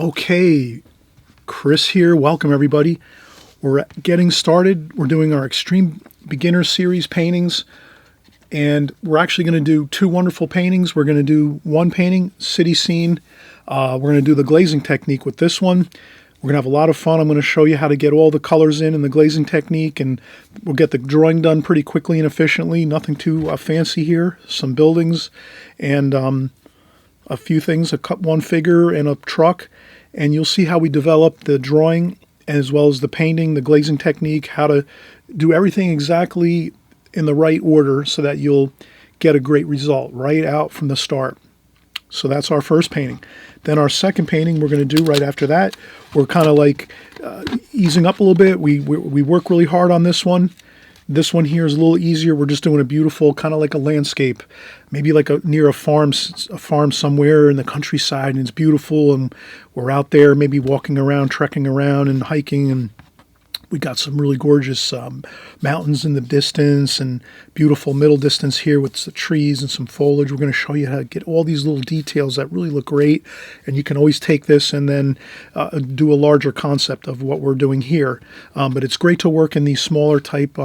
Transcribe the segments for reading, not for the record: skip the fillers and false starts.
Okay, Chris here. Welcome, everybody. We're getting started. We're doing our Extreme Beginner Series paintings, and we're actually going to do two wonderful paintings. We're going to do one painting, city scene. We're going to do the glazing technique with this one. We're going to have a lot of fun. I'm going to show you how to get all the colors in the glazing technique, and we'll get the drawing done pretty quickly and efficiently. Nothing too fancy here. Some buildings and a few things, one figure and a truck, and you'll see how we develop the drawing as well as the painting, the glazing technique, how to do everything exactly in the right order so that you'll get a great result right out from the start. So that's our first painting. Then our second painting we're going to do right after that. We're kind of like easing up a little bit. We work really hard on this one. This one here is a little easier. We're just doing a beautiful, kind of like a landscape, maybe like near a farm somewhere in the countryside, and it's beautiful, and we're out there maybe walking around, trekking around and hiking, and we got some really gorgeous mountains in the distance and beautiful middle distance here with the trees and some foliage. We're going to show you how to get all these little details that really look great, and you can always take this and then do a larger concept of what we're doing here. But it's great to work in these smaller type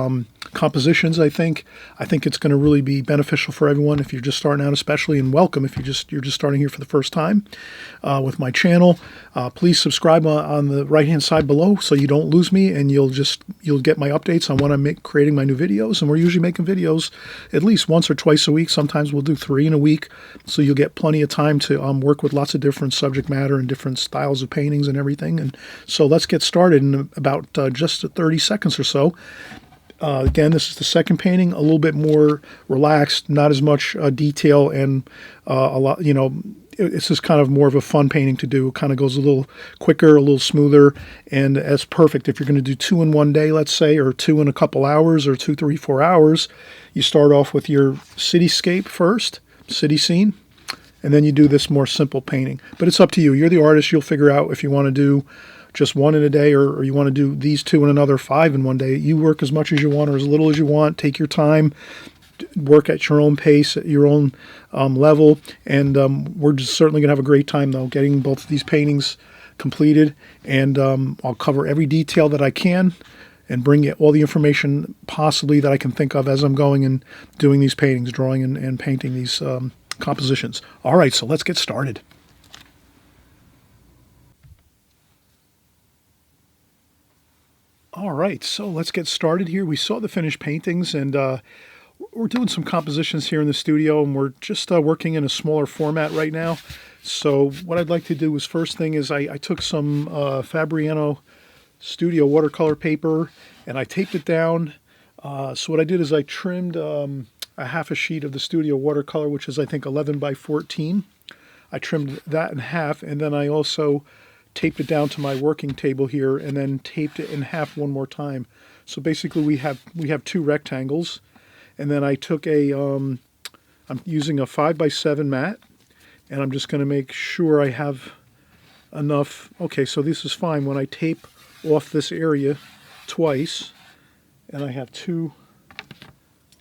compositions. I think it's going to really be beneficial for everyone if you're just starting out, especially, and welcome if you're just starting here for the first time with my channel. Please subscribe on the right hand side below so you don't lose me, and you'll get my updates on when I'm creating my new videos. And we're usually making videos at least once or twice a week. Sometimes we'll do 3 in a week, so you'll get plenty of time to work with lots of different subject matter and different styles of paintings and everything. And so let's get started in about just 30 seconds or so. Again, this is the second painting, a little bit more relaxed, not as much detail, and a lot, it's just kind of more of a fun painting to do. It kind of goes a little quicker, a little smoother, and it's perfect if you're going to do 2 in one day, let's say, or 2 in a couple hours, or 2, 3, 4 hours. You start off with your cityscape first, city scene, and then you do this more simple painting. But it's up to you. You're the artist. You'll figure out if you want to do just 1 in a day, or you want to do these 2 and another 5 in one day. You work as much as you want or as little as you want. Take your time, work at your own pace, at your own level, and we're just certainly going to have a great time, though, getting both of these paintings completed, and I'll cover every detail that I can and bring you all the information possibly that I can think of as I'm going and doing these paintings, drawing and painting these compositions. All right, so let's get started. All right, so let's get started here. We saw the finished paintings, and we're doing some compositions here in the studio, and we're just working in a smaller format right now. So what I'd like to do is, first thing is I took some Fabriano Studio watercolor paper, and I taped it down. So what I did is I trimmed a half a sheet of the Studio watercolor, which is I think 11 by 14. I trimmed that in half, and then I also taped it down to my working table here, and then taped it in half one more time. So basically we have 2 rectangles, and then I took I'm using a 5x7 mat, and I'm just going to make sure I have enough. Okay, so this is fine when I tape off this area twice, and I have 2.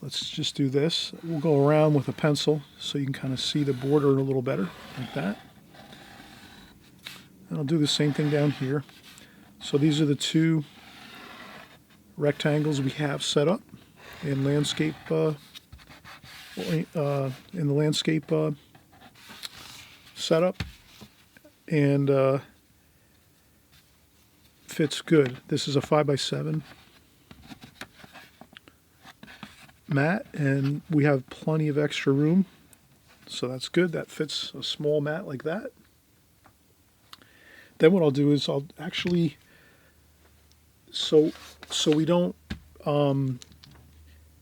Let's just do this. We'll go around with a pencil so you can kind of see the border a little better, like that. And I'll do the same thing down here. So these are the 2 rectangles we have set up in landscape setup, and fits good. This is a 5x7 mat, and we have plenty of extra room, so that's good. That fits a small mat like that. Then what I'll do is I'll actually, so we don't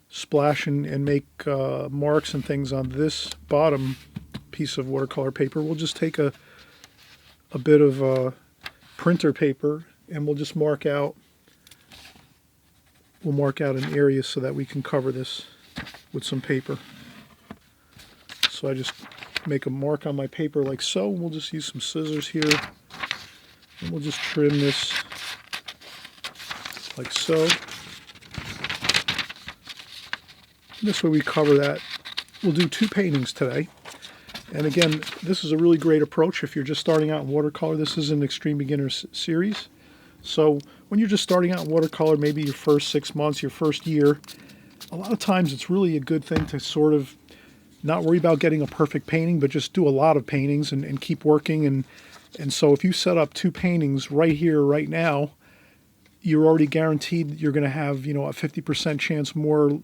splash and make marks and things on this bottom piece of watercolor paper, we'll just take a bit of printer paper, and we'll just mark out an area so that we can cover this with some paper. So I just make a mark on my paper like so, and we'll just use some scissors here. And we'll just trim this like so. This way we cover that. We'll do 2 paintings today. And again, this is a really great approach if you're just starting out in watercolor. This is an Extreme Beginner series. So when you're just starting out in watercolor, maybe your first 6 months, your first year, a lot of times it's really a good thing to sort of not worry about getting a perfect painting, but just do a lot of paintings and keep working. And so if you set up 2 paintings right here, right now, you're already guaranteed you're going to have, a 50% chance more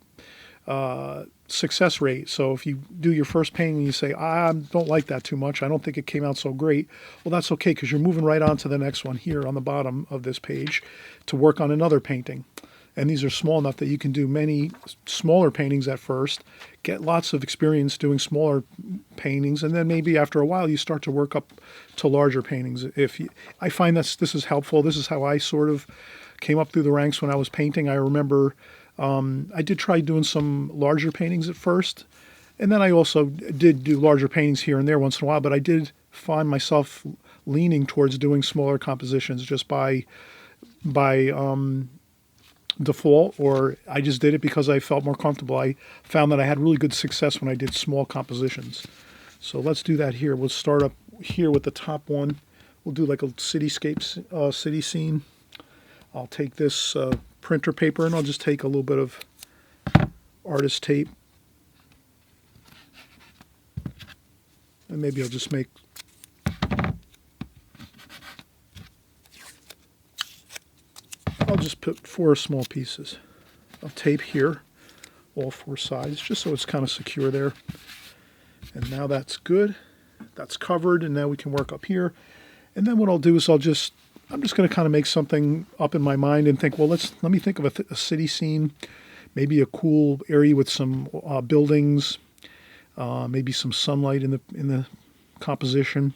success rate. So if you do your first painting and you say, I don't like that too much, I don't think it came out so great, well, that's okay, because you're moving right on to the next one here on the bottom of this page to work on another painting. And these are small enough that you can do many smaller paintings at first, get lots of experience doing smaller paintings, and then maybe after a while you start to work up to larger paintings. I find that this is helpful. This is how I sort of came up through the ranks when I was painting. I remember I did try doing some larger paintings at first, and then I also did do larger paintings here and there once in a while, but I did find myself leaning towards doing smaller compositions just by default, or I just did it because I felt more comfortable. I found that I had really good success when I did small compositions. So let's do that here. We'll start up here with the top one. We'll do like a cityscape, city scene. I'll take this printer paper and I'll just take a little bit of artist tape. And maybe I'll just make put 4 small pieces of tape here, all 4 sides, just so it's kind of secure there. And now that's good. That's covered, and now we can work up here. And then what I'll do is I'm just going to kind of make something up in my mind and think, well, let me think of a city scene, maybe a cool area with some buildings, maybe some sunlight in the composition.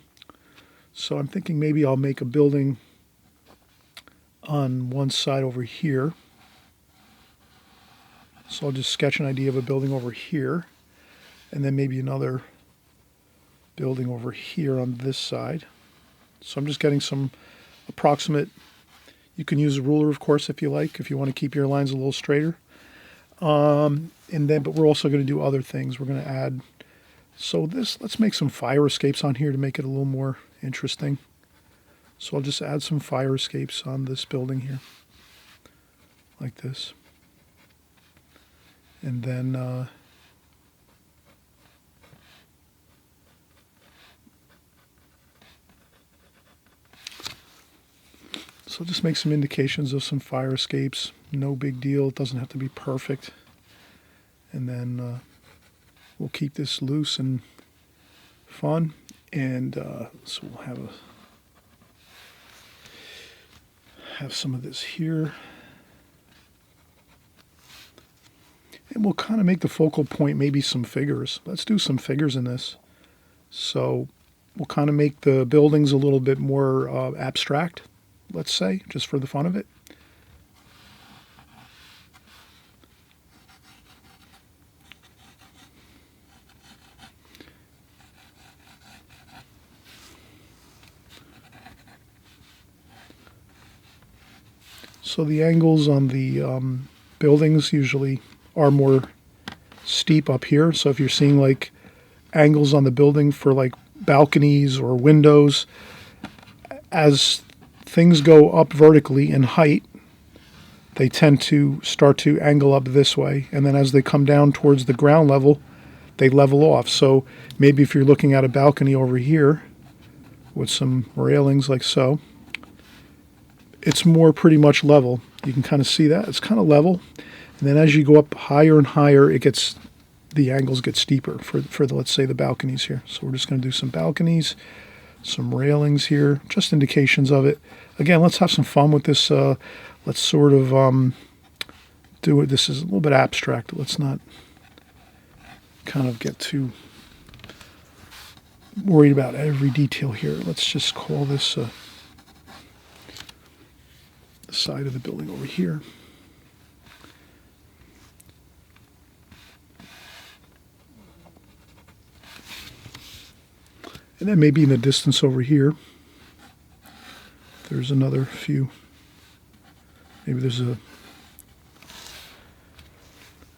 So I'm thinking maybe I'll make a building on one side over here. So I'll just sketch an idea of a building over here, and then maybe another building over here on this side. So I'm just getting some approximate. You can use a ruler, of course, if you like, if you want to keep your lines a little straighter. But we're also going to do other things. We're going to add, let's make some fire escapes on here to make it a little more interesting. So I'll just add some fire escapes on this building here, like this. And then so just make some indications of some fire escapes. No big deal. It doesn't have to be perfect. And then we'll keep this loose and fun. And so we'll have some of this here. And we'll kind of make the focal point maybe some figures. Let's do some figures in this. So we'll kind of make the buildings a little bit more abstract, let's say, just for the fun of it. So the angles on the buildings usually are more steep up here. So if you're seeing like angles on the building for like balconies or windows, as things go up vertically in height, they tend to start to angle up this way. And then as they come down towards the ground level, they level off. So maybe if you're looking at a balcony over here with some railings like so, it's more pretty much level. You can kind of see that. It's kind of level. And then as you go up higher and higher, the angles get steeper for let's say, the balconies here. So we're just going to do some balconies, some railings here, just indications of it. Again, let's have some fun with this. Let's sort of do it. This is a little bit abstract. Let's not kind of get too worried about every detail here. Let's just call this the side of the building over here. And then maybe in the distance over here, there's another few. Maybe there's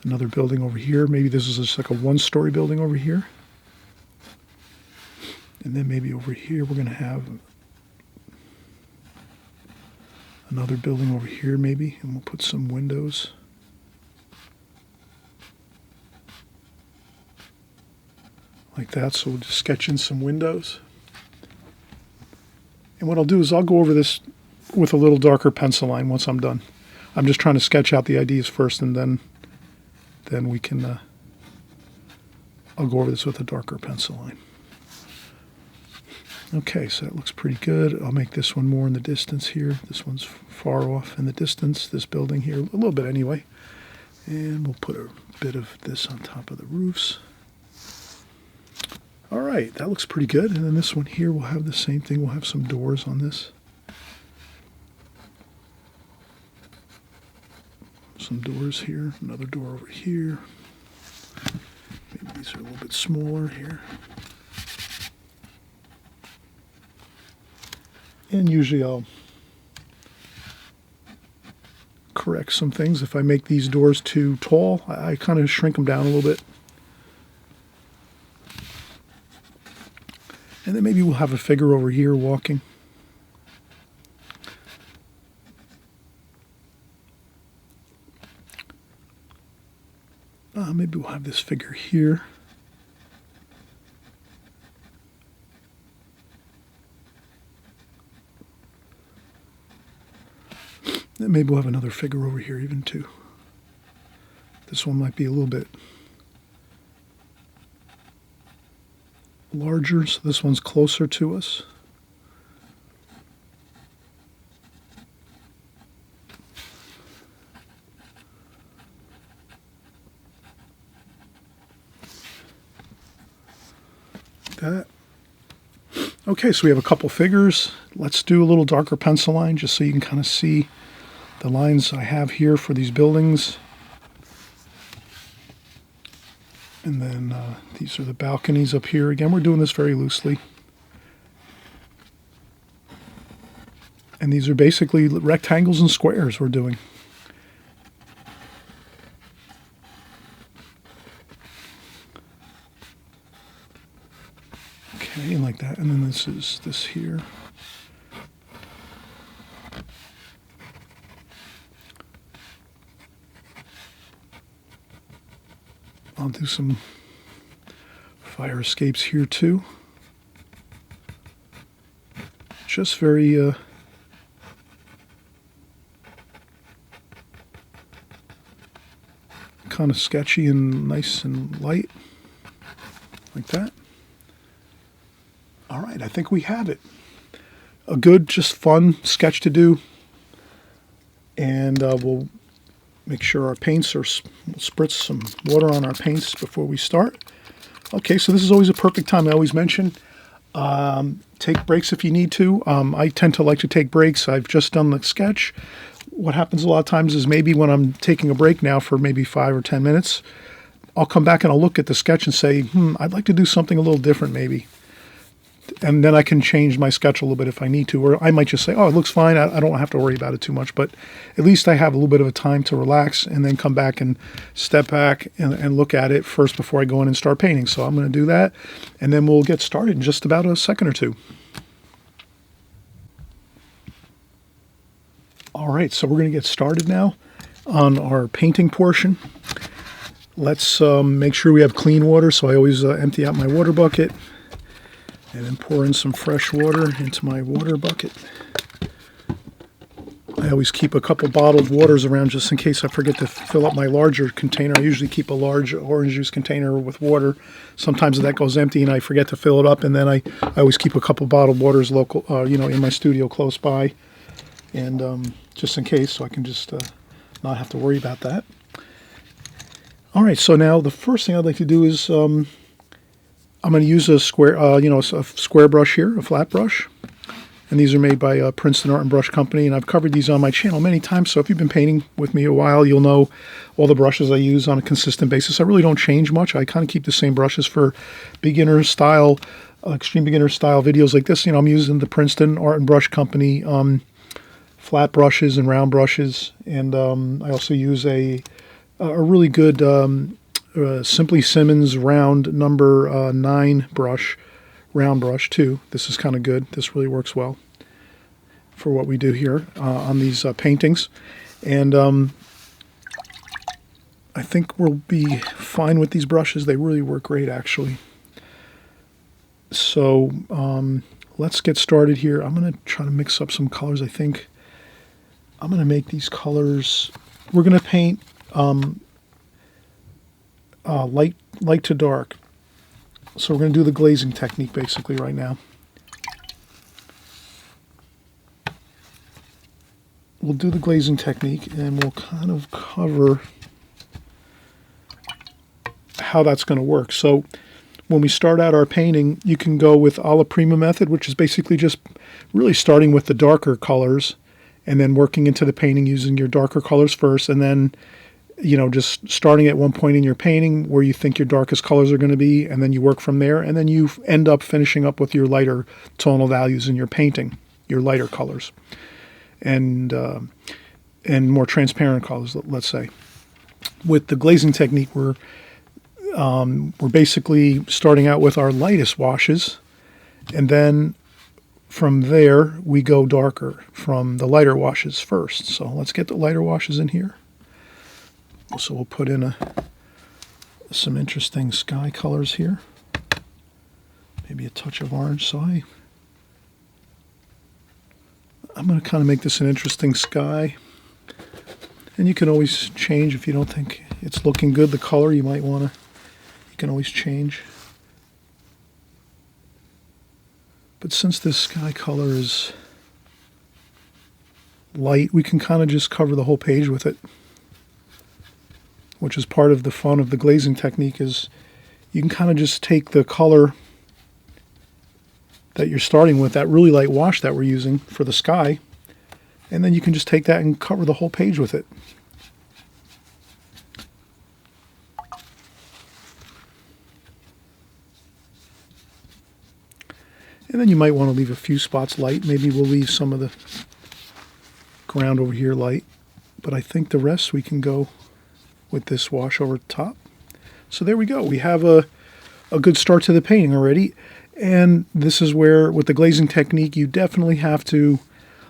another building over here. Maybe this is just like a one-story building over here. And then maybe over here we're going to have another building over here maybe, and we'll put some windows. Like that, so we'll just sketch in some windows. And what I'll do is I'll go over this with a little darker pencil line once I'm done. I'm just trying to sketch out the ideas first, and then we can, I'll go over this with a darker pencil line. Okay, so that looks pretty good. I'll make this one more in the distance here. This one's far off in the distance, this building here, a little bit anyway. And we'll put a bit of this on top of the roofs. All right, that looks pretty good. And then this one here, we'll have the same thing. We'll have some doors on this. Some doors here, another door over here. Maybe these are a little bit smaller here. And usually I'll correct some things. If I make these doors too tall, I kind of shrink them down a little bit. And then maybe we'll have a figure over here walking. Maybe we'll have this figure here. Then maybe we'll have another figure over here even too. This one might be a little bit larger, so this one's closer to us. That. Okay, so we have a couple figures. Let's do a little darker pencil line just so you can kind of see the lines I have here for these buildings. And then these are the balconies up here. Again, we're doing this very loosely. And these are basically rectangles and squares we're doing. Okay, like that. And then this is this here. I'll do some fire escapes here too. Just very kind of sketchy and nice and light, like that. All right, I think we have it. A good, just fun sketch to do. And we'll make sure our paints are, we'll spritz some water on our paints before we start. Okay, so this is always a perfect time. I always mention, take breaks if you need to. I tend to like to take breaks. I've just done the sketch. What happens a lot of times is maybe when I'm taking a break now for maybe 5 or 10 minutes, I'll come back and I'll look at the sketch and say, I'd like to do something a little different maybe. And then I can change my sketch a little bit if I need to, or I might just say, oh, it looks fine. I don't have to worry about it too much, but at least I have a little bit of a time to relax and then come back and step back and look at it first before I go in and start painting. So I'm going to do that, and then we'll get started in just about a second or two. All right, so we're going to get started now on our painting portion. Let's make sure we have clean water, so I always empty out my water bucket. And then pour in some fresh water into my water bucket. I always keep a couple bottled waters around just in case I forget to fill up my larger container. I usually keep a large orange juice container with water. Sometimes that goes empty and I forget to fill it up, and then I always keep a couple bottled waters local, in my studio close by, and just in case, so I can just not have to worry about that. All right, so now the first thing I'd like to do is I'm going to use a square, a square brush here, a flat brush. And these are made by Princeton Art and Brush Company, and I've covered these on my channel many times. So if you've been painting with me a while, you'll know all the brushes I use on a consistent basis. I really don't change much. I kind of keep the same brushes for beginner style, extreme beginner style videos like this. I'm using the Princeton Art and Brush Company flat brushes and round brushes, and I also use a really good Simply Simmons round number 9 brush, round brush too. This is kind of good. This really works well for what we do here on these paintings. And I think we'll be fine with these brushes. They really work great, actually. So let's get started here. I'm going to try to mix up some colors. I think I'm going to make these colors. We're going to paint light to dark. So we're going to do the glazing technique basically right now. We'll do the glazing technique and we'll kind of cover how that's going to work. So when we start out our painting, you can go with alla prima method, which is basically just really starting with the darker colors and then working into the painting using your darker colors first, and then, you know, just starting at one point in your painting where you think your darkest colors are going to be, and then you work from there, and then you end up finishing up with your lighter tonal values in your painting, your lighter colors, and more transparent colors, let's say. With the glazing technique, we're basically starting out with our lightest washes, and then from there we go darker from the lighter washes first. So let's get the lighter washes in here. So we'll put in some interesting sky colors here. Maybe a touch of orange. So I'm going to kind of make this an interesting sky. And you can always change if you don't think it's looking good. The color you might want to, you can always change. But since this sky color is light, we can kind of just cover the whole page with it, which is part of the fun of the glazing technique. Is you can kind of just take the color that you're starting with, that really light wash that we're using for the sky, and then you can just take that and cover the whole page with it. And then you might want to leave a few spots light. Maybe we'll leave some of the ground over here light, but I think the rest we can go with this wash over top. So there we go. We have a good start to the painting already. And this is where, with the glazing technique, you definitely have to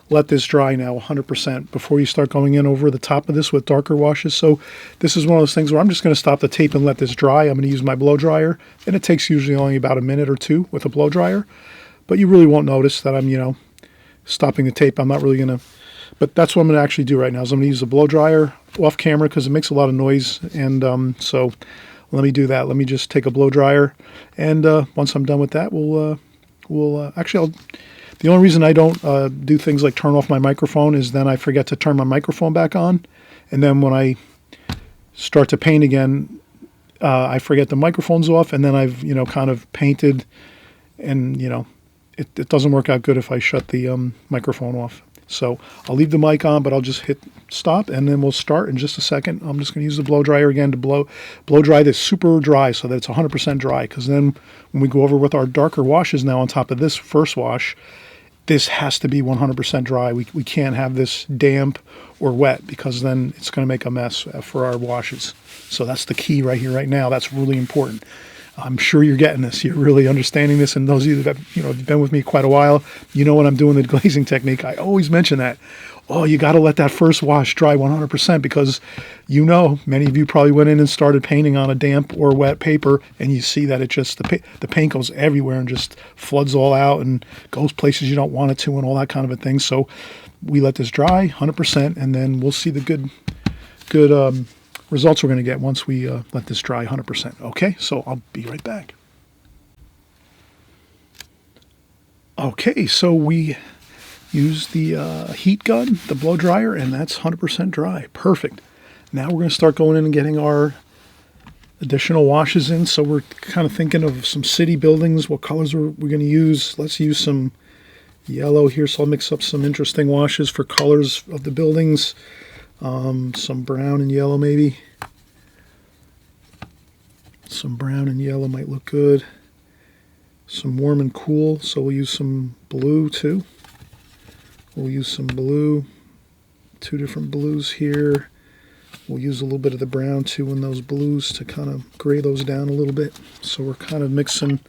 let this dry now 100% before you start going in over the top of this with darker washes. So this is one of those things where I'm just going to stop the tape and let this dry. I'm going to use my blow dryer, and it takes usually only about a minute or two with a blow dryer. But you really won't notice that I'm, stopping the tape. I'm not really going to, but that's what I'm going to actually do right now, is I'm going to use a blow dryer off camera because it makes a lot of noise. And so let me do that. Let me just take a blow dryer. And once I'm done with that, the only reason I don't do things like turn off my microphone is then I forget to turn my microphone back on. And then when I start to paint again, I forget the microphone's off, and then I've, kind of painted, and, it doesn't work out good if I shut the microphone off. So I'll leave the mic on, but I'll just hit stop, and then we'll start in just a second. I'm just going to use the blow dryer again to blow dry this super dry so that it's 100% dry, because then when we go over with our darker washes now on top of this first wash, this has to be 100% dry. We can't have this damp or wet, because then it's going to make a mess for our washes. So that's the key right here, right now. That's really important. I'm sure you're getting this. You're really understanding this. And those of you that have been with me quite a while, when I'm doing the glazing technique, I always mention that. Oh, you got to let that first wash dry 100%, because many of you probably went in and started painting on a damp or wet paper, and you see that it just, the paint goes everywhere and just floods all out and goes places you don't want it to and all that kind of a thing. So we let this dry 100%, and then we'll see the good results we're going to get once we let this dry 100%. Okay, so I'll be right back. Okay, so we use the heat gun, the blow dryer, and that's 100% dry. Perfect. Now we're going to start going in and getting our additional washes in. So we're kind of thinking of some city buildings. What colors we're going to use? Let's use some yellow here. So I'll mix up some interesting washes for colors of the buildings. Some brown and yellow maybe. Some brown and yellow might look good. Some warm and cool, so we'll use some blue too. We'll use some blue, 2 different blues here. We'll use a little bit of the brown too in those blues to kind of gray those down a little bit. So we're kind of mixing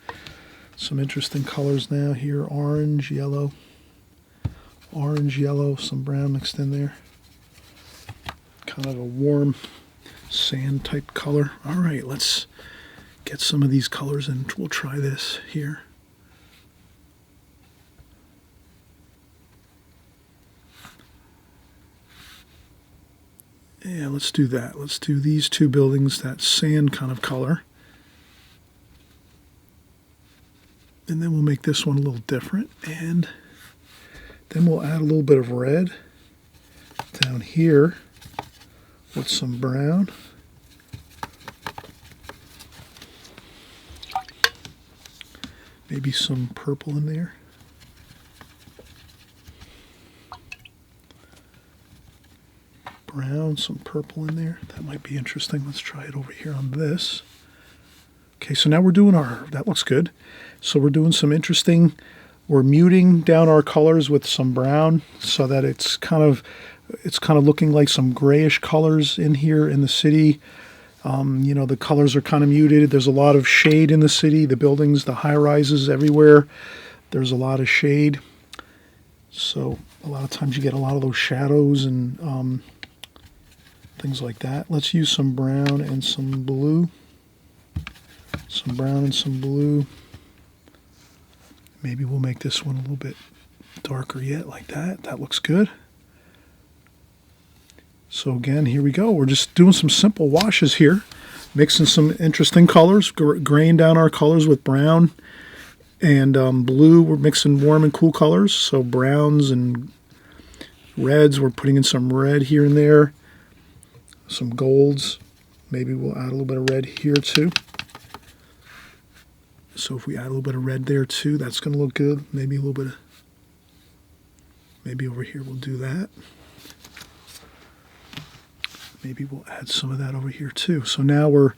Some interesting colors now here. Orange, yellow, some brown mixed in there. Kind of a warm sand type color. All right, let's get some of these colors and we'll try this here. Yeah, let's do that. Let's do these two buildings, that sand kind of color. And then we'll make this one a little different. And then we'll add a little bit of red down here with some brown. Maybe some purple in there. Brown, some purple in there. That might be interesting. Let's try it over here on this. Okay, so now we're doing that looks good. So we're doing some interesting, we're muting down our colors with some brown so that it's kind of looking like some grayish colors in here in the city. You know, the colors are kind of muted. There's a lot of shade in the city, the buildings, the high-rises everywhere. There's a lot of shade. So a lot of times you get a lot of those shadows and things like that. Let's use some brown and some blue. Some brown and some blue. Maybe we'll make this one a little bit darker yet, like that. That looks good. So again, here we go. We're just doing some simple washes here, mixing some interesting colors, graying down our colors with brown and blue. We're mixing warm and cool colors, so browns and reds. We're putting in some red here and there, some golds. Maybe we'll add a little bit of red here too. So if we add a little bit of red there too, that's going to look good. Maybe a little bit of, maybe over here we'll do that. Maybe we'll add some of that over here too. So now we're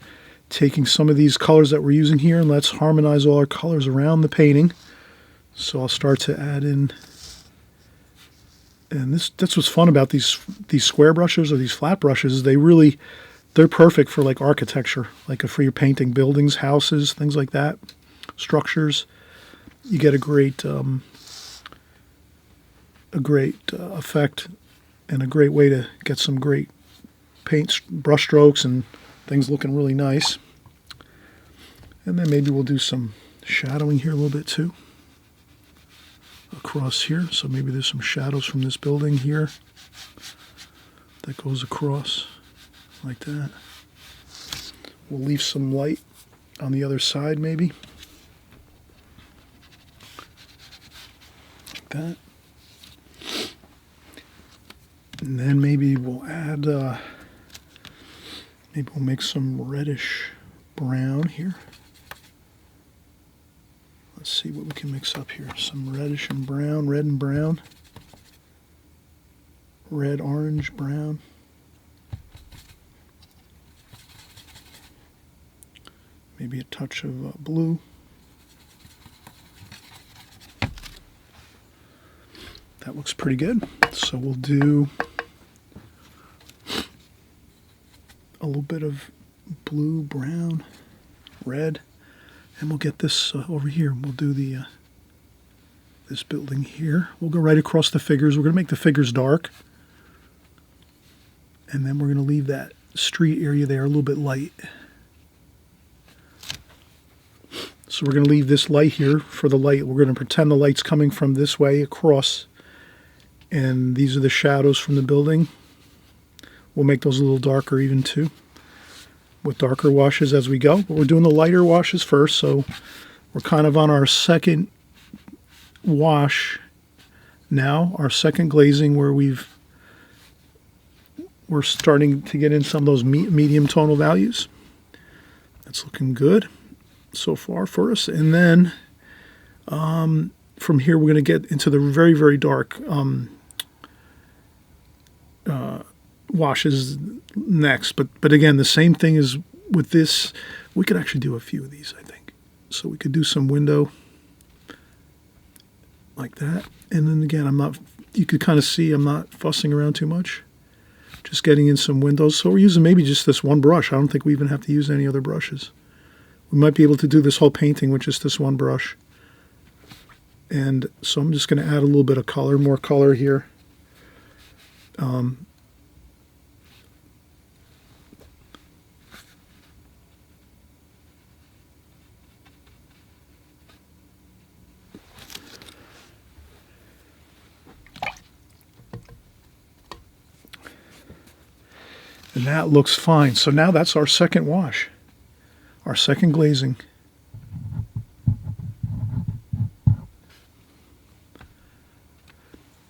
taking some of these colors that we're using here and let's harmonize all our colors around the painting. So I'll start to add in, and that's what's fun about these square brushes or these flat brushes. They're perfect for like architecture, like for your painting buildings, houses, things like that, structures. You get a great effect and a great way to get some great paint brush strokes and things looking really nice. And then maybe we'll do some shadowing here a little bit too across here. So maybe there's some shadows from this building here that goes across like that. We'll leave some light on the other side maybe, like that. And then maybe we'll add maybe we'll make some reddish brown here. Let's see what we can mix up here. Some reddish and brown, red and brown, red, orange, brown. Maybe a touch of blue. That looks pretty good. So we'll do a little bit of blue, brown, red, and we'll get this over here. We'll do the this building here. We'll go right across the figures. We're going to make the figures dark, and then we're going to leave that street area there a little bit light. So we're going to leave this light here for the light. We're going to pretend the light's coming from this way across. And these are the shadows from the building. We'll make those a little darker even too, with darker washes as we go. But we're doing the lighter washes first, so we're kind of on our second wash now, our second glazing where we're starting to get in some of those medium tonal values. That's looking good so far for us. And then from here we're going to get into the very, very dark washes next. But again, the same thing is with this. We could actually do a few of these, I think. So we could do some window like that. And then again, you could kind of see I'm not fussing around too much. Just getting in some windows. So we're using maybe just this one brush. I don't think we even have to use any other brushes. We might be able to do this whole painting with just this one brush. And so I'm just going to add a little bit of color, more color here. And that looks fine. So now that's our second wash, our second glazing.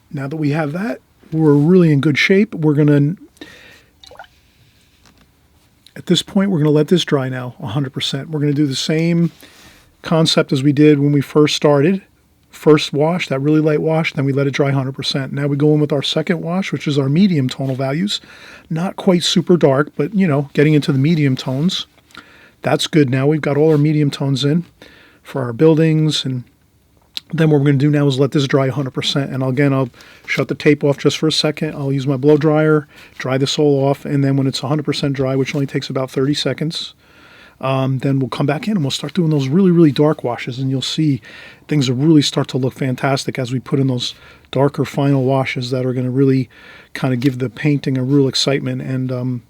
Now that we have that, we're really in good shape. We're going to, at this point, we're going to let this dry now 100%. We're going to do the same concept as we did when we first started. First wash, that really light wash, then we let it dry 100%. Now we go in with our second wash, which is our medium tonal values. Not quite super dark, but, you know, getting into the medium tones. That's good now. We've got all our medium tones in for our buildings. And then what we're going to do now is let this dry 100%. And again, I'll shut the tape off just for a second. I'll use my blow dryer, dry this all off. And then when it's 100% dry, which only takes about 30 seconds, then we'll come back in and we'll start doing those really, really dark washes, and you'll see things will really start to look fantastic as we put in those darker final washes that are going to really kind of give the painting a real excitement and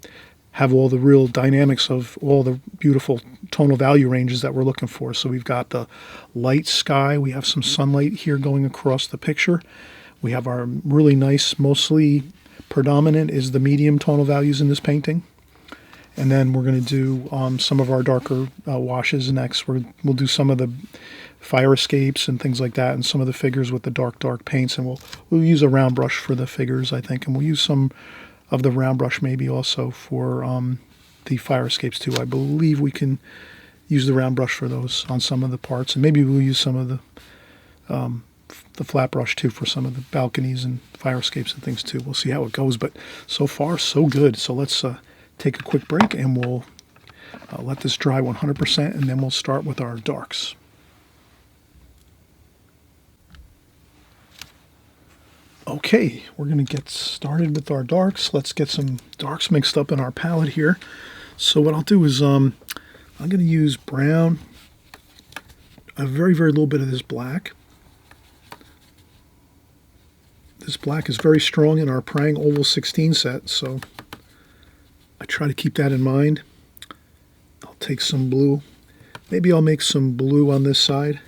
have all the real dynamics of all the beautiful tonal value ranges that we're looking for. So we've got the light sky, we have some sunlight here going across the picture. We have our really nice, mostly predominant is the medium tonal values in this painting. And then we're going to do some of our darker washes next. We'll do some of the fire escapes and things like that, and some of the figures with the dark paints. And we'll use a round brush for the figures, I think. And we'll use some of the round brush maybe also for the fire escapes too. I believe we can use the round brush for those on some of the parts. And maybe we'll use some of the flat brush too for some of the balconies and fire escapes and things too. We'll see how it goes. But so far, so good. So let's take a quick break, and we'll let this dry 100%, and then we'll start with our darks. Okay, we're going to get started with our darks. Let's get some darks mixed up in our palette here. So what I'll do is I'm going to use brown, a very, very little bit of this black. This black is very strong in our Prang Oval 16 set, so I try to keep that in mind. I'll take some blue. Maybe I'll make some blue on this side.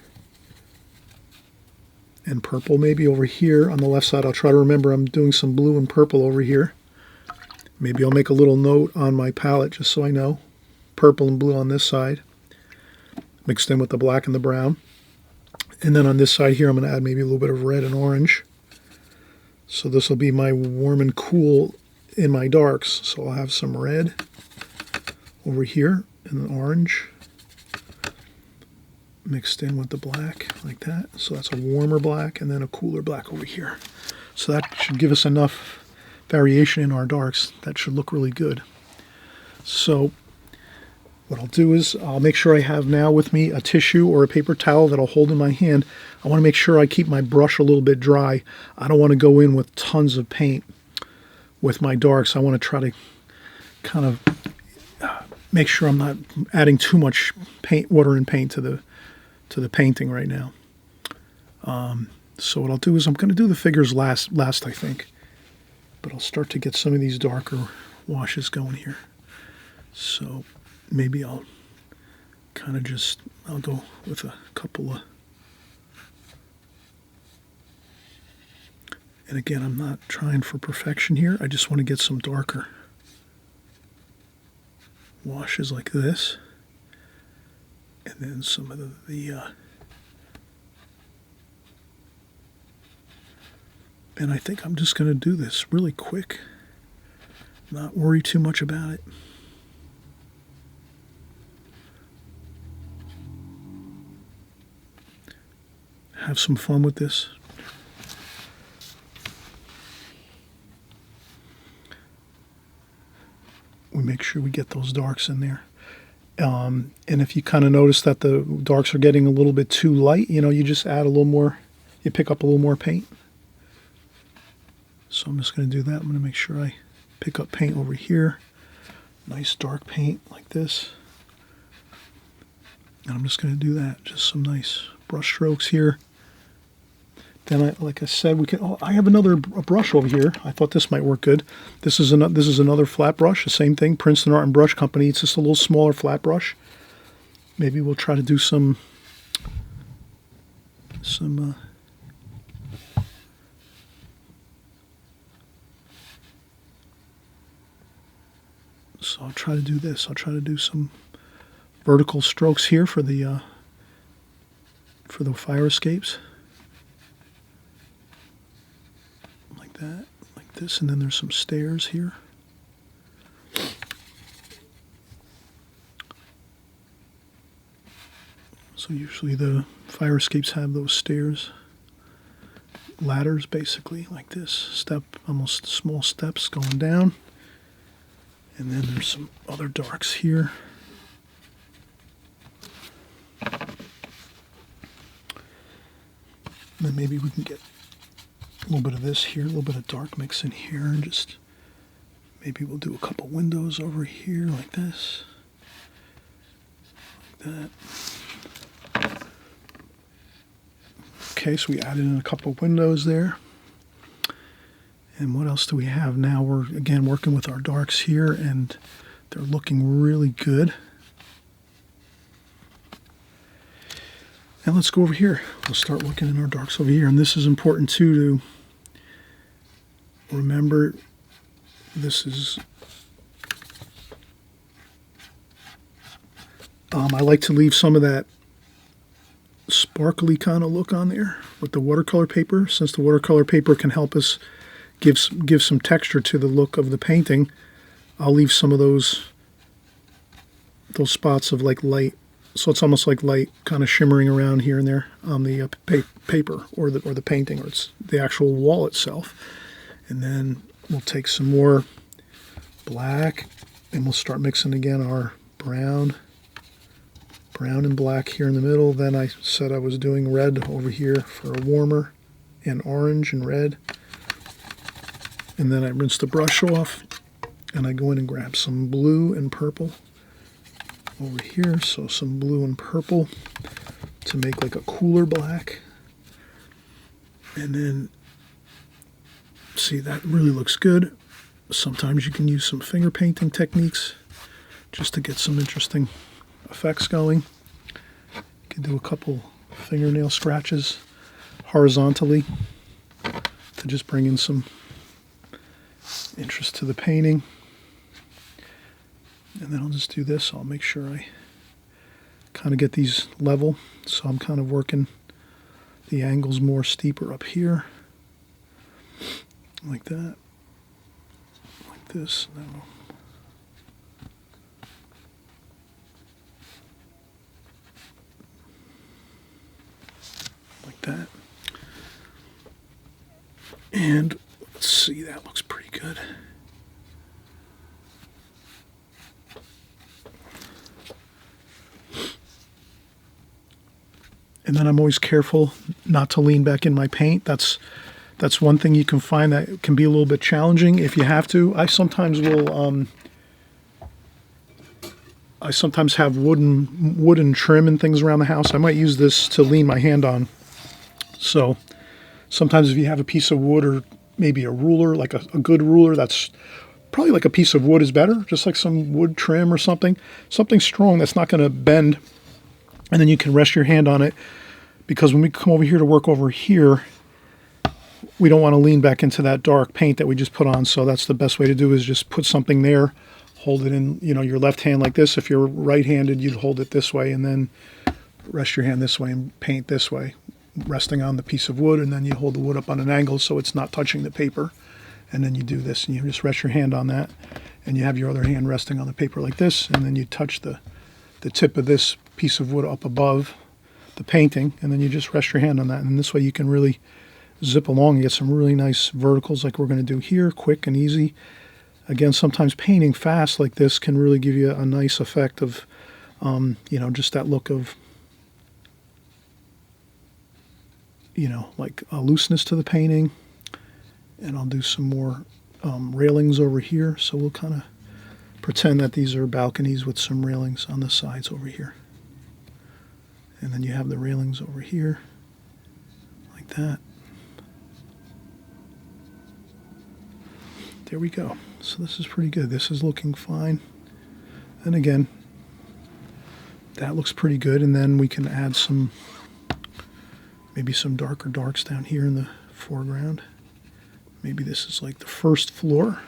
And purple maybe over here on the left side. I'll try to remember I'm doing some blue and purple over here. Maybe I'll make a little note on my palette just so I know. Purple and blue on this side, mixed in with the black and the brown. And then on this side here, I'm going to add maybe a little bit of red and orange. So this will be my warm and cool in my darks. So I'll have some red over here and an orange mixed in with the black like that. So that's a warmer black and then a cooler black over here. So that should give us enough variation in our darks. That should look really good. So what I'll do is I'll make sure I have now with me a tissue or a paper towel that I'll hold in my hand. I want to make sure I keep my brush a little bit dry. I don't want to go in with tons of paint with my darks. I want to try to kind of make sure I'm not adding too much paint, water and paint to the painting right now. So what I'll do is I'm going to do the figures last I think. But I'll start to get some of these darker washes going here. So maybe I'll kind of I'll go with a couple of, and again, I'm not trying for perfection here. I just want to get some darker washes like this. And then some of and I think I'm just going to do this really quick, not worry too much about it. Have some fun with this. We make sure we get those darks in there. And if you kind of notice that the darks are getting a little bit too light, you just add a little more, you pick up a little more paint. So I'm just going to do that. I'm going to make sure I pick up paint over here. Nice dark paint like this. And I'm just going to do that. Just some nice brush strokes here. Then, like I said, we can. Oh, I have another brush over here. I thought this might work good. This is another flat brush. The same thing, Princeton Art and Brush Company. It's just a little smaller flat brush. Maybe we'll try to do some. So I'll try to do this. I'll try to do some vertical strokes here for the fire escapes. Like that, like this, and then there's some stairs here. So usually the fire escapes have those stairs, ladders basically, like this, step, almost small steps going down. And then there's some other darks here. And then maybe we can get a little bit of this here, a little bit of dark mix in here, and just maybe we'll do a couple windows over here like this, like that. Okay, so we added in a couple of windows there. And what else do we have now? We're again working with our darks here, and they're looking really good. And let's go over here. We'll start looking in our darks over here. And this is important too, to remember this is, I like to leave some of that sparkly kind of look on there with the watercolor paper, since the watercolor paper can help us give some texture to the look of the painting. I'll leave some of those spots of like light, so it's almost like light kind of shimmering around here and there on the paper or the painting, or it's the actual wall itself. And then we'll take some more black and we'll start mixing again our brown and black here in the middle. Then I said I was doing red over here for a warmer, and orange and red. And then I rinse the brush off and I go in and grab some blue and purple over here. So some blue and purple to make like a cooler black. And then, see, that really looks good. Sometimes you can use some finger painting techniques just to get some interesting effects going. You can do a couple fingernail scratches horizontally to just bring in some interest to the painting. And then I'll just do this. I'll make sure I kind of get these level. So I'm kind of working the angles more steeper up here. Like that. Like this. Now, like that. And let's see, that looks pretty good. And then I'm always careful not to lean back in my paint. That's one thing you can find that can be a little bit challenging if you have to. I sometimes will. I sometimes have wooden trim and things around the house. I might use this to lean my hand on. So sometimes if you have a piece of wood or maybe a ruler, like a good ruler, that's probably like a piece of wood is better. Just like some wood trim or something strong that's not going to bend. And then you can rest your hand on it, because when we come over here to work over here, we don't want to lean back into that dark paint that we just put on. So that's the best way to do, is just put something there, hold it in, your left hand like this. If you're right-handed, you'd hold it this way and then rest your hand this way and paint this way, resting on the piece of wood, and then you hold the wood up on an angle so it's not touching the paper. And then you do this, and you just rest your hand on that, and you have your other hand resting on the paper like this, and then you touch the tip of this piece of wood up above the painting, and then you just rest your hand on that, and this way you can really zip along and get some really nice verticals like we're going to do here, quick and easy. Again, sometimes painting fast like this can really give you a nice effect of, just that look of, like a looseness to the painting. And I'll do some more railings over here, so we'll kind of pretend that these are balconies with some railings on the sides over here. And then you have the railings over here, like that. There we go. So this is pretty good. This is looking fine. And again, that looks pretty good. And then we can add some, maybe some darker darks down here in the foreground. Maybe this is like the first floor.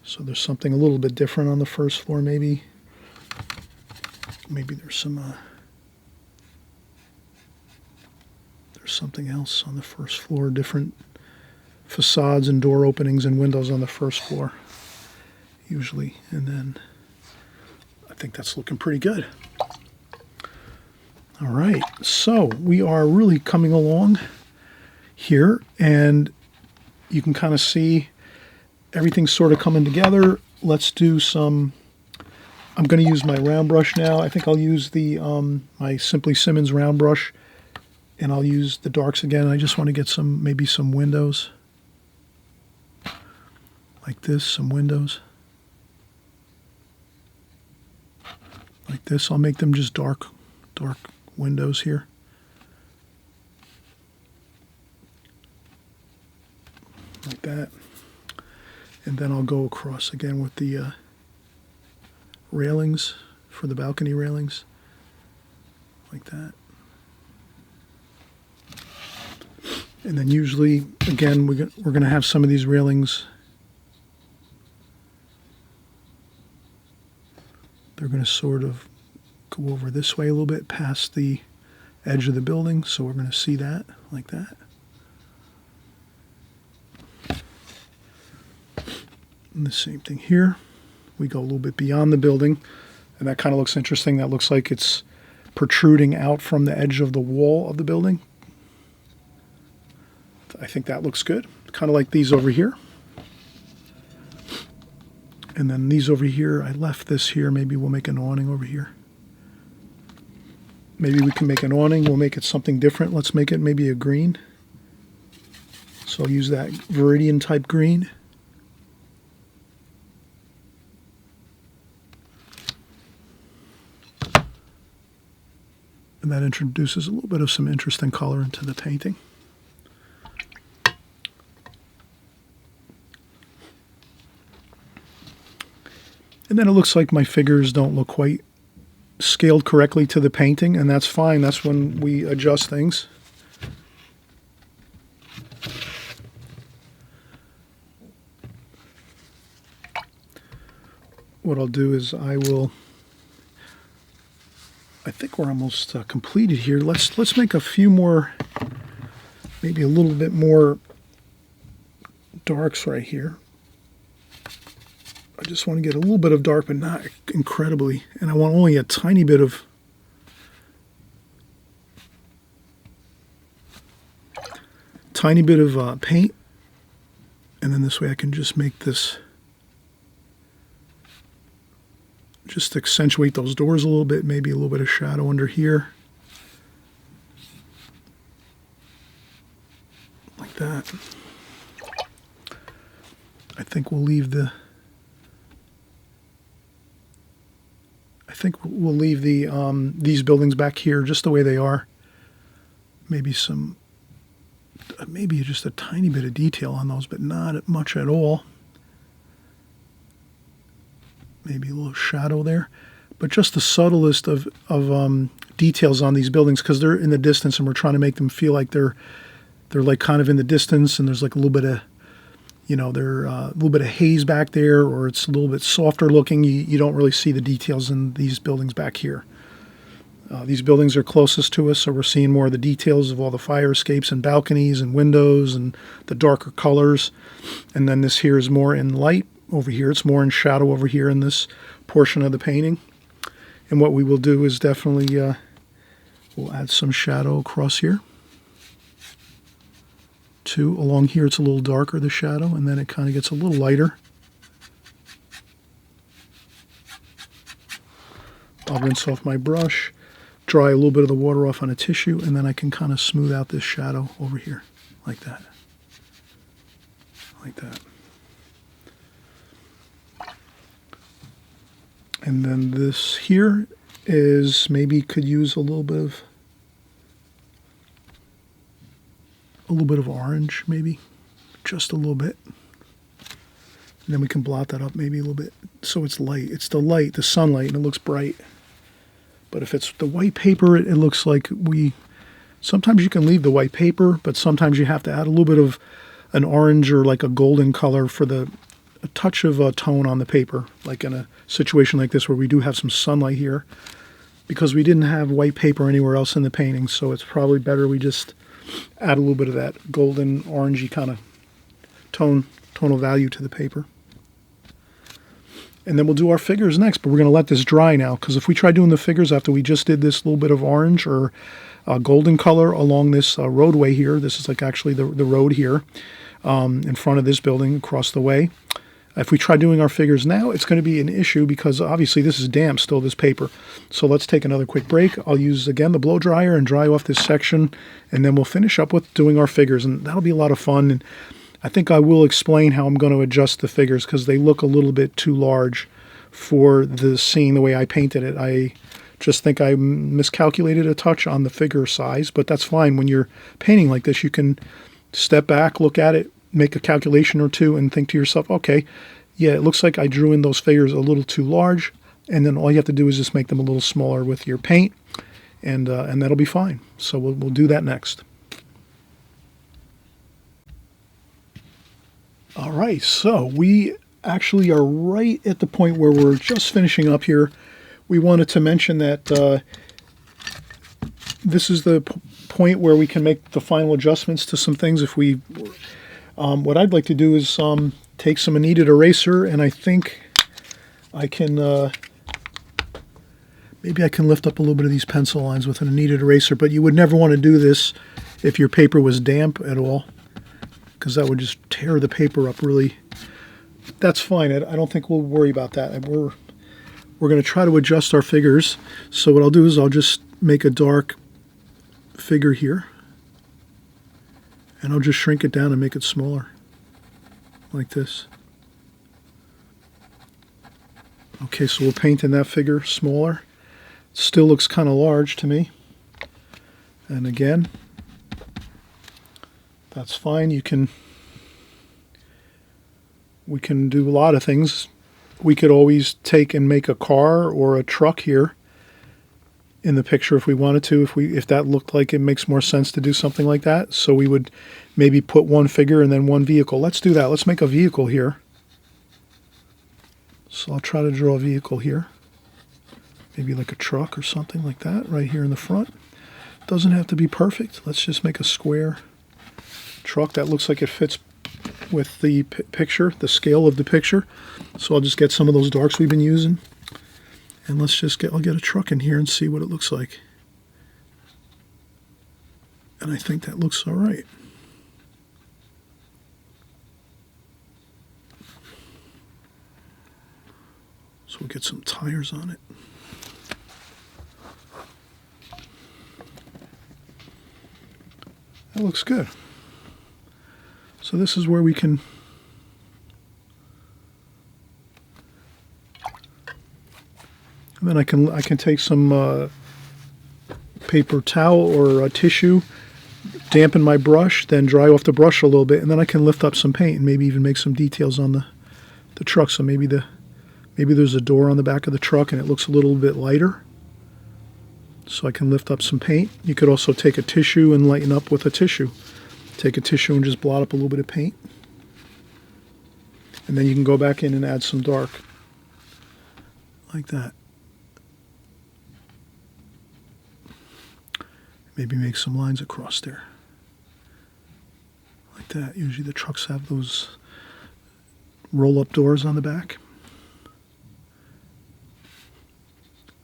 So there's something a little bit different on the first floor maybe. Maybe there's some, there's something else on the first floor, different facades and door openings and windows on the first floor, usually. And then I think that's looking pretty good. All right, so we are really coming along here, and you can kind of see everything's sort of coming together. Let's do some, I'm going to use my round brush now. I think I'll use the my Simply Simmons round brush, and I'll use the darks again. I just want to get some, maybe some windows. Like this, some windows. Like this, I'll make them just dark windows here. Like that. And then I'll go across again with the railings for the balcony railings. Like that. And then usually, again, we're going to have some of these railings. They're going to sort of go over this way a little bit past the edge of the building, so we're going to see that like that. And the same thing here. We go a little bit beyond the building, and that kind of looks interesting. That looks like it's protruding out from the edge of the wall of the building. I think that looks good. Kind of like these over here. And then these over here, I left this here. Maybe we'll make an awning over here. Maybe we can make an awning. We'll make it something different. Let's make it maybe a green. So I'll use that Viridian type green. And that introduces a little bit of some interesting color into the painting. And then it looks like my figures don't look quite scaled correctly to the painting, and that's fine. That's when we adjust things. What I'll do is I think we're almost completed here. Let's make a few more, maybe a little bit more darks right here. I just want to get a little bit of dark, but not incredibly. And I want only a tiny bit of paint. And then this way I can just make this, just accentuate those doors a little bit, maybe a little bit of shadow under here. Like that. I think we'll leave the these buildings back here just the way they are. Maybe maybe just a tiny bit of detail on those, but not much at all. Maybe a little shadow there, but just the subtlest of details on these buildings, because they're in the distance and we're trying to make them feel like they're like kind of in the distance, and there's like a little bit of, you know, a little bit of haze back there, or it's a little bit softer looking. You don't really see the details in these buildings back here. These buildings are closest to us, so we're seeing more of the details of all the fire escapes and balconies and windows and the darker colors. And then this here is more in light. Over here it's more in shadow over here in this portion of the painting. And what we will do is definitely we'll add some shadow across here. Along here it's a little darker, the shadow, and then it kind of gets a little lighter. I'll rinse off my brush, dry a little bit of the water off on a tissue, and then I can kind of smooth out this shadow over here, like that. Like that. And then this here is maybe could use a little bit of orange, maybe just a little bit. And then we can blot that up maybe a little bit so it's light. It's the light, the sunlight, and it looks bright. But if it's the white paper, it looks like sometimes you can leave the white paper, but sometimes you have to add a little bit of an orange or like a golden color for a touch of a tone on the paper, like in a situation like this where we do have some sunlight here, because we didn't have white paper anywhere else in the painting, so it's probably better we just add a little bit of that golden orangey kind of tonal value to the paper. And then we'll do our figures next, but we're going to let this dry now, because if we try doing the figures after we just did this little bit of orange or golden color along this roadway here, this is like actually the road here in front of this building across the way. If we try doing our figures now, it's going to be an issue because obviously this is damp still, this paper. So let's take another quick break. I'll use, again, the blow dryer and dry off this section, and then we'll finish up with doing our figures, and that'll be a lot of fun. And I think I will explain how I'm going to adjust the figures because they look a little bit too large for the scene the way I painted it. I just think I miscalculated a touch on the figure size, but that's fine. When you're painting like this, you can step back, look at it, make a calculation or two, and think to yourself, okay, yeah, it looks like I drew in those figures a little too large, and then all you have to do is just make them a little smaller with your paint, and that'll be fine. So we'll do that next. All right, so we actually are right at the point where we're just finishing up here. We wanted to mention that this is the point where we can make the final adjustments to some things. If we, what I'd like to do is take some kneaded eraser, and I think I can, maybe I can lift up a little bit of these pencil lines with a kneaded eraser, but you would never want to do this if your paper was damp at all, because that would just tear the paper up really. That's fine. I don't think we'll worry about that. We're going to try to adjust our figures. So what I'll do is I'll just make a dark figure here, and I'll just shrink it down and make it smaller, like this. Okay, so we'll paint in that figure smaller. Still looks kind of large to me. And again, that's fine. We can do a lot of things. We could always take and make a car or a truck here in the picture if we wanted to, if that looked like it makes more sense to do something like that. So we would maybe put one figure and then one vehicle. Let's do that. Let's make a vehicle here. So I'll try to draw a vehicle here. Maybe like a truck or something like that right here in the front. Doesn't have to be perfect. Let's just make a square truck that looks like it fits with the picture, the scale of the picture. So I'll just get some of those darks we've been using, and I'll get a truck in here and see what it looks like. And I think that looks all right. So we'll get some tires on it. That looks good. So this is where we can and then I can take some paper towel or a tissue, dampen my brush, then dry off the brush a little bit, and then I can lift up some paint and maybe even make some details on the truck. So maybe there's a door on the back of the truck and it looks a little bit lighter. So I can lift up some paint. You could also take a tissue and lighten up with a tissue. Take a tissue and just blot up a little bit of paint. And then you can go back in and add some dark. Like that. Maybe make some lines across there. Like that. Usually the trucks have those roll-up doors on the back.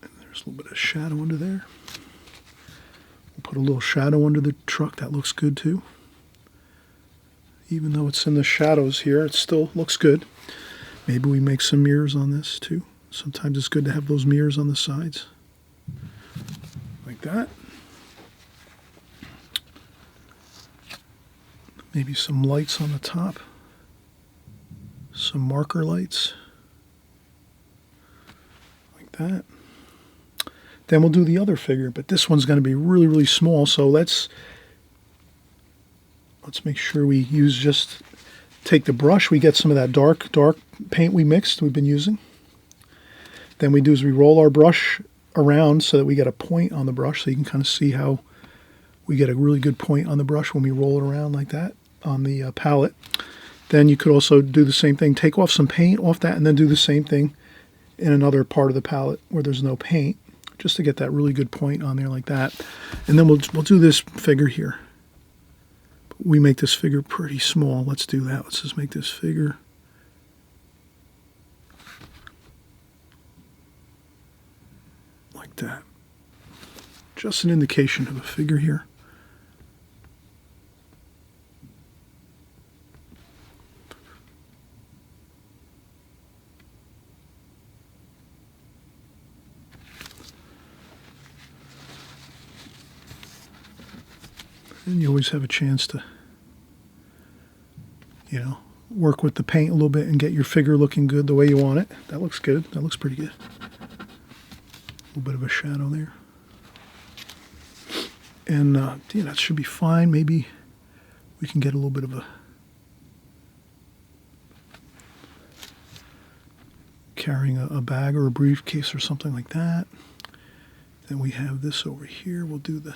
And there's a little bit of shadow under there. We'll put a little shadow under the truck. That looks good too. Even though it's in the shadows here, it still looks good. Maybe we make some mirrors on this too. Sometimes it's good to have those mirrors on the sides. Like that. Maybe some lights on the top. Some marker lights. Like that. Then we'll do the other figure, but this one's going to be really, really small, so let's make sure we take the brush, we get some of that dark paint we mixed, we've been using. Then we do is we roll our brush around so that we get a point on the brush, so you can kind of see how we get a really good point on the brush when we roll it around like that on the palette. Then you could also do the same thing, take off some paint off that, and then do the same thing in another part of the palette where there's no paint, just to get that really good point on there like that. And then we'll do this figure here. We make this figure pretty small. Let's do that. Let's just make this figure like that. Just an indication of a figure here. And you always have a chance to, you know, work with the paint a little bit and get your figure looking good the way you want it. That looks good. That looks pretty good. A little bit of a shadow there. And yeah, that should be fine. Maybe we can get a little bit of a carrying a bag or a briefcase or something like that. Then we have this over here. We'll do the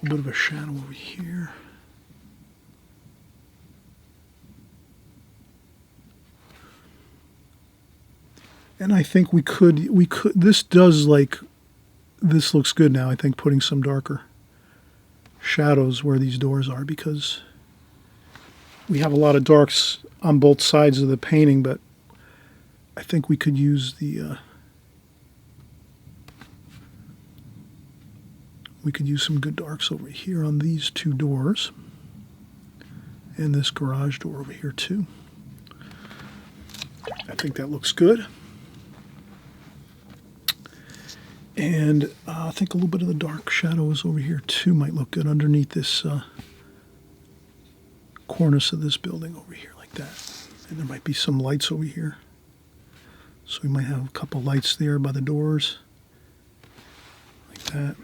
a bit of a shadow over here. And I think we could, this does like, this looks good now, I think, putting some darker shadows where these doors are, because we have a lot of darks on both sides of the painting, but I think we could use the, we could use some good darks over here on these two doors and this garage door over here too. I think that looks good. And I think a little bit of the dark shadows over here too might look good underneath this cornice of this building over here like that. And there might be some lights over here. So we might have a couple lights there by the doors like that.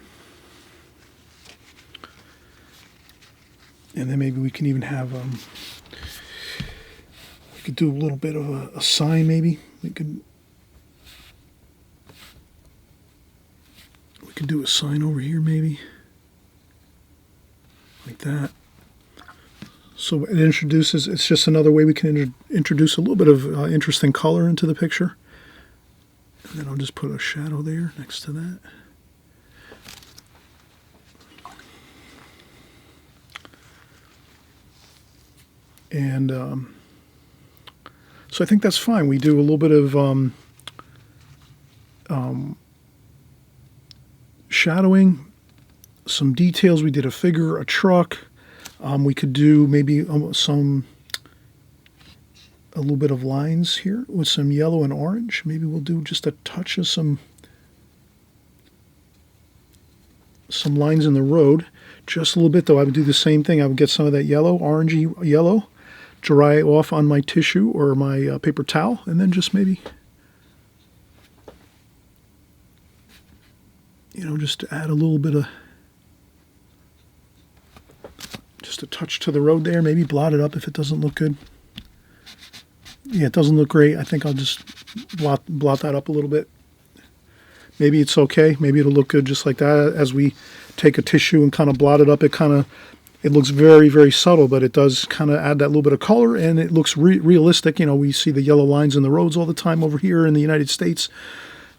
And then maybe we can even have, we could do a little bit of a sign maybe. We could do a sign over here maybe, like that. So it introduces, it's just another way we can introduce a little bit of interesting color into the picture. And then I'll just put a shadow there next to that. And so I think that's fine. We do a little bit of shadowing, some details. We did a figure, a truck. We could do maybe a little bit of lines here with some yellow and orange. Maybe we'll do just a touch of some lines in the road. Just a little bit though. I would do the same thing. I would get some of that yellow, orangey yellow, dry it off on my tissue or my paper towel, and then just maybe, you know, just to add a little bit of, just a touch to the road there. Maybe blot it up if it doesn't look good. Yeah, it doesn't look great. I think I'll just blot that up a little bit. Maybe it's okay. Maybe it'll look good just like that. As we take a tissue and kind of blot it up, it looks very, very subtle, but it does kind of add that little bit of color, and it looks realistic. You know, we see the yellow lines in the roads all the time over here in the United States.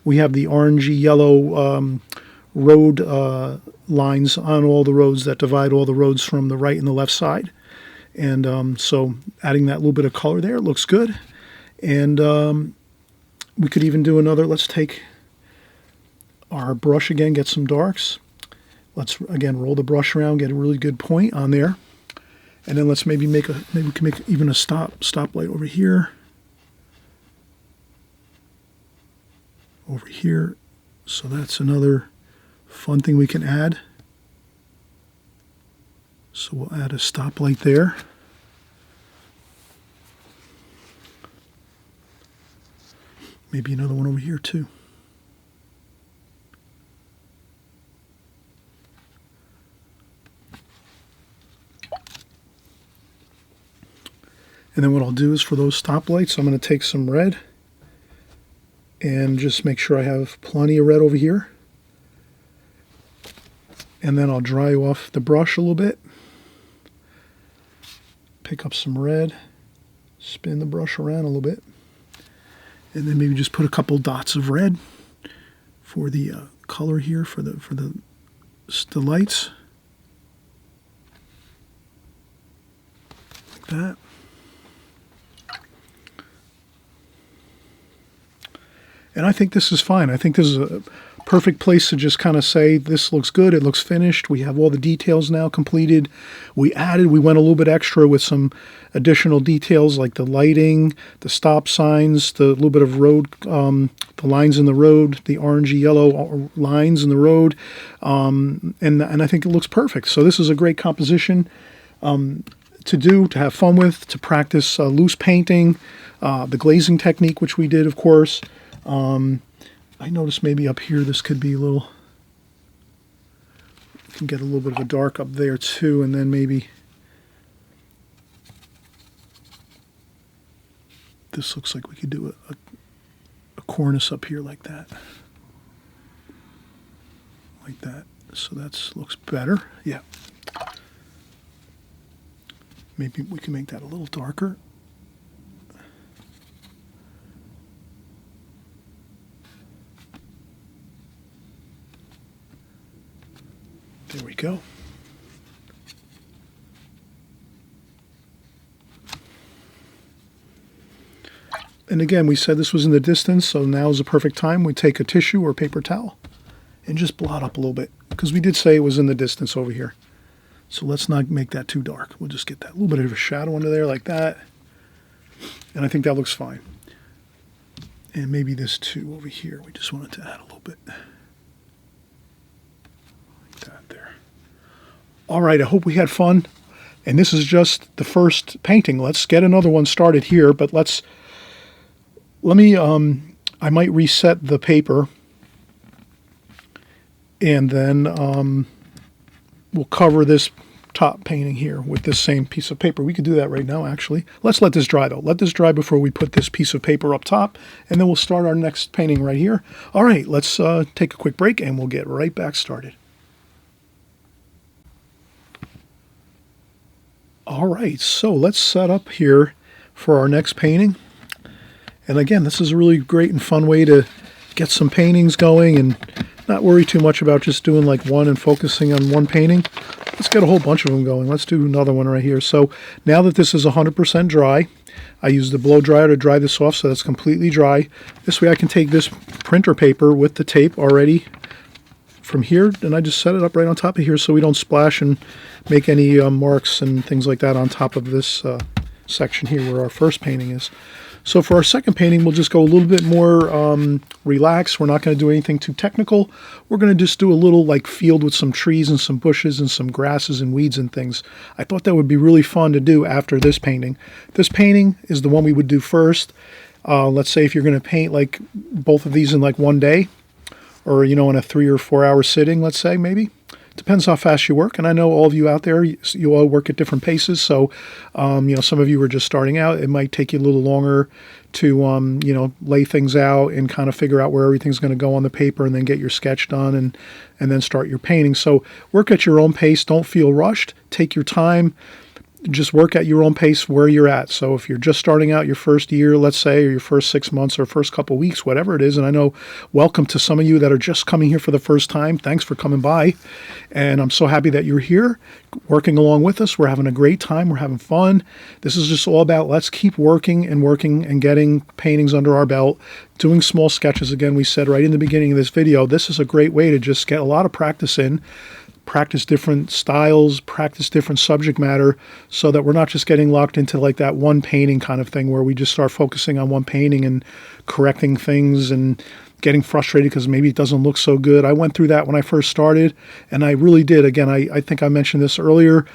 We have the orangey yellow road lines on all the roads that divide all the roads from the right and the left side. And so adding that little bit of color there, it looks good. And we could even do another, let's take our brush again, get some darks. Let's again roll the brush around, get a really good point on there. And then let's maybe we can make even a stoplight over here. Over here. So that's another fun thing we can add. So we'll add a stoplight there. Maybe another one over here too. And then what I'll do is for those stoplights, I'm going to take some red and just make sure I have plenty of red over here. And then I'll dry off the brush a little bit. Pick up some red, spin the brush around a little bit, and then maybe just put a couple dots of red for the color here for the lights, like that. And I think this is fine. I think this is a perfect place to just kind of say, this looks good, it looks finished, we have all the details now completed. We went a little bit extra with some additional details like the lighting, the stop signs, the little bit of road, the lines in the road, the orangey yellow lines in the road, and I think it looks perfect. So this is a great composition to have fun with, to practice loose painting, the glazing technique, which we did, of course. I noticed maybe up here this could be a little, you can get a little bit of a dark up there too, and then maybe this looks like we could do a cornice up here like that. Like that. So that looks better. Yeah. Maybe we can make that a little darker. There we go. And again, we said this was in the distance, so now is the perfect time. We take a tissue or paper towel and just blot up a little bit, because we did say it was in the distance over here. So let's not make that too dark. We'll just get that little bit of a shadow under there like that. And I think that looks fine. And maybe this too over here. We just wanted to add a little bit. There. All right, I hope we had fun. And this is just the first painting. Let's get another one started here, but I might reset the paper, and then we'll cover this top painting here with this same piece of paper. We could do that right now, actually. Let's let this dry, though. Let this dry before we put this piece of paper up top, and then we'll start our next painting right here. All right, let's take a quick break, and we'll get right back started. All right, so let's set up here for our next painting. And again, this is a really great and fun way to get some paintings going and not worry too much about just doing like one and focusing on one painting. Let's get a whole bunch of them going. Let's do another one right here. So now that this is 100% dry, I use the blow dryer to dry this off so that's completely dry. This way I can take this printer paper with the tape already from here, and I just set it up right on top of here so we don't splash and make any marks and things like that on top of this section here where our first painting is. So for our second painting, we'll just go a little bit more relaxed. We're not going to do anything too technical. We're going to just do a little like field with some trees and some bushes and some grasses and weeds and things. I thought that would be really fun to do after this painting. This painting is the one we would do first. Let's say if you're going to paint like both of these in like one day, or, you know, in a 3 or 4 hour sitting, let's say, maybe. Depends how fast you work. And I know all of you out there, you all work at different paces. So, you know, some of you are just starting out. It might take you a little longer to, you know, lay things out and kind of figure out where everything's going to go on the paper and then get your sketch done and then start your painting. So work at your own pace. Don't feel rushed. Take your time. Just work at your own pace where you're at. So if you're just starting out your first year, let's say, or your first 6 months or first couple of weeks, whatever it is, and I know, welcome to some of you that are just coming here for the first time. Thanks for coming by. And I'm so happy that you're here working along with us. We're having a great time. We're having fun. This is just all about let's keep working and getting paintings under our belt, doing small sketches. Again, we said right in the beginning of this video, this is a great way to just get a lot of practice in. Practice different styles, practice different subject matter, so that we're not just getting locked into like that one painting kind of thing where we just start focusing on one painting and correcting things and getting frustrated because maybe it doesn't look so good. I went through that when I first started, and I really did. Again, I think I mentioned this earlier.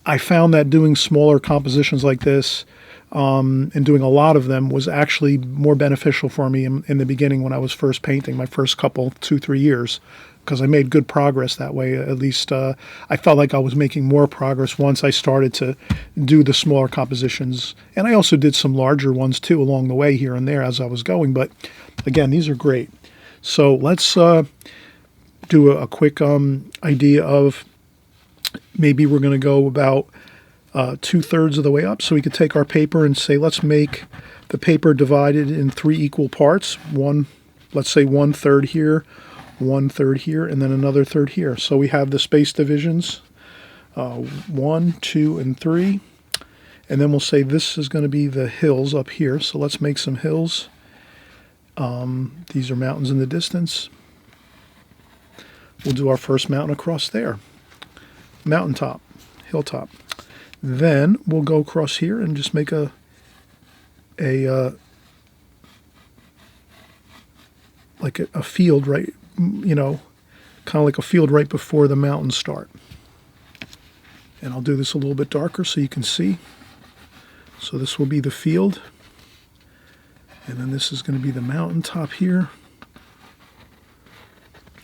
I found that doing smaller compositions like this and doing a lot of them was actually more beneficial for me in the beginning when I was first painting, my first couple, 2-3 years. because I made good progress that way. At least I felt like I was making more progress once I started to do the smaller compositions. And I also did some larger ones too along the way here and there as I was going. But again, these are great. So let's do a quick idea of maybe we're going to go about 2/3 of the way up. So we could take our paper and say, let's make the paper divided in 3 equal parts. Let's say 1/3 here, 1/3 here, and then another third here. So we have the space divisions, 1, 2, and 3. And then we'll say this is going to be the hills up here. So let's make some hills. These are mountains in the distance. We'll do our first mountain across there. Mountaintop, hilltop. Then we'll go across here and just make like a field, right, you know, kind of like a field right before the mountains start. And I'll do this a little bit darker so you can see. So this will be the field. And then this is going to be the mountaintop here.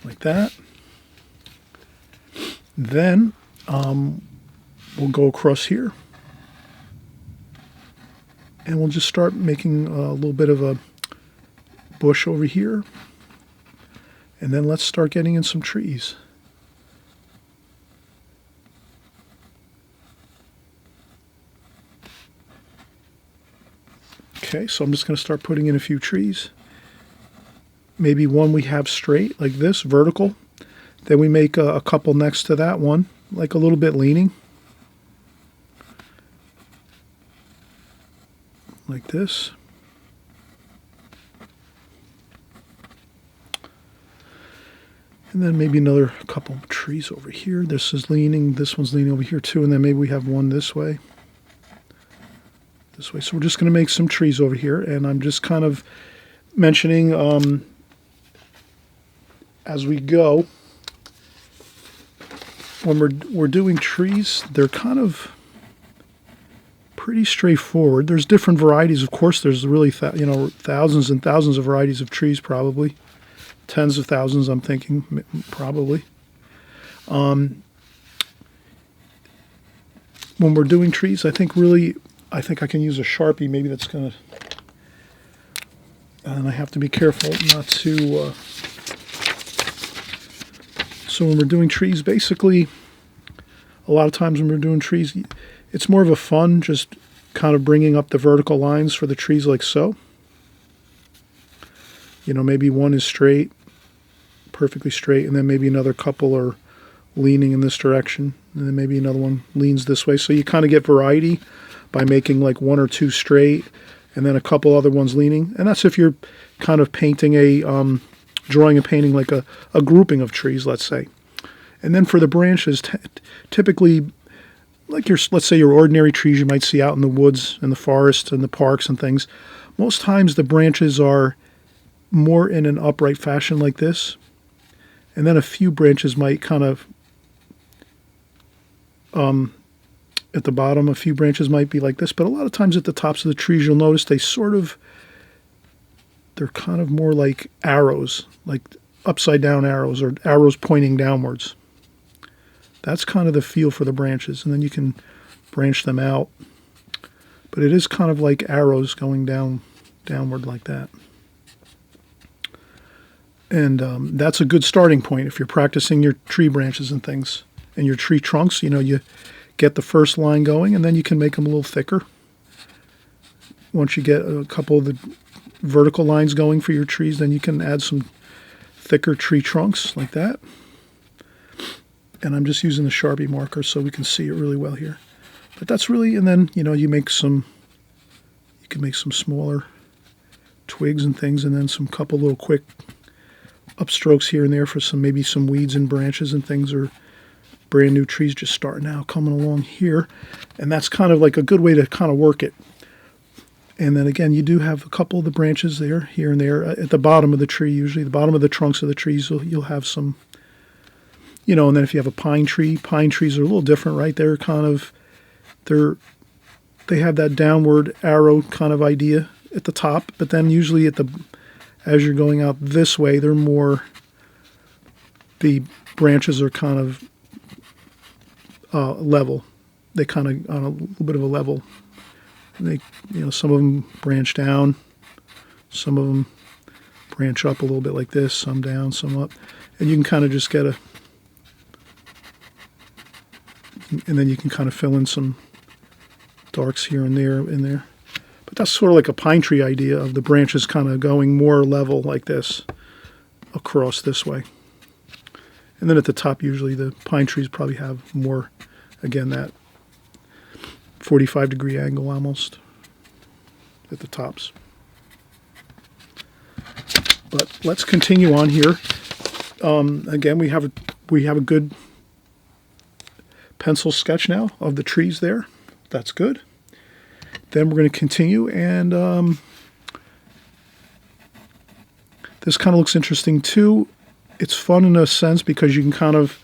Like that. Then we'll go across here. And we'll just start making a little bit of a bush over here. And then let's start getting in some trees. Okay, so I'm just going to start putting in a few trees. Maybe one we have straight, like this, vertical. Then we make a couple next to that one, like a little bit leaning. Like this. And then maybe another couple of trees over here. This is leaning, this one's leaning over here too, and then maybe we have one this way. This way. So we're just going to make some trees over here, and I'm just kind of mentioning as we go, when we're doing trees, they're kind of pretty straightforward. There's different varieties, of course. There's really thousands and thousands of varieties of trees, probably tens of thousands. I'm thinking probably. When we're doing trees, I think I can use a Sharpie. Maybe that's gonna, and I have to be careful not to. So when we're doing trees, basically, a lot of times when we're doing trees, it's more of a fun, just kind of bringing up the vertical lines for the trees like so. You know, maybe one is straight, perfectly straight, and then maybe another couple are leaning in this direction, and then maybe another one leans this way. So you kind of get variety by making like one or two straight, and then a couple other ones leaning. And that's if you're kind of painting drawing and painting like a grouping of trees, let's say. And then for the branches, typically, like let's say your ordinary trees you might see out in the woods and the forest and the parks and things, most times the branches are more in an upright fashion like this. And then a few branches might kind of, at the bottom, a few branches might be like this. But a lot of times at the tops of the trees, you'll notice they're kind of more like arrows, like upside down arrows or arrows pointing downwards. That's kind of the feel for the branches. And then you can branch them out. But it is kind of like arrows going downward like that. And that's a good starting point if you're practicing your tree branches and things. And your tree trunks, you get the first line going, and then you can make them a little thicker. Once you get a couple of the vertical lines going for your trees, then you can add some thicker tree trunks like that. And I'm just using the Sharpie marker so we can see it really well here. But that's really, and then, you can make some smaller twigs and things, and then some couple little quick upstrokes here and there for maybe some weeds and branches and things, or brand new trees just starting out, coming along here. And that's kind of like a good way to kind of work it. And then again, you do have a couple of the branches there, here and there, at the bottom of the tree, usually the bottom of the trunks of the trees, you'll have some, and then if you have a pine trees are a little different, right? They're kind of, they have that downward arrow kind of idea at the top, but then usually as you're going out this way, they're more the branches are kind of level. They kind of on a little bit of a level. They, some of them branch down, some of them branch up a little bit like this, some down, some up, and you can kind of just get and then you can kind of fill in some darks here and there in there. But that's sort of like a pine tree idea of the branches kind of going more level like this across this way. And then at the top, usually the pine trees probably have more, again, that 45-degree angle almost at the tops. But let's continue on here. Again, we have a good pencil sketch now of the trees there. That's good. Then we're going to continue, and this kind of looks interesting too. It's fun in a sense because you can kind of,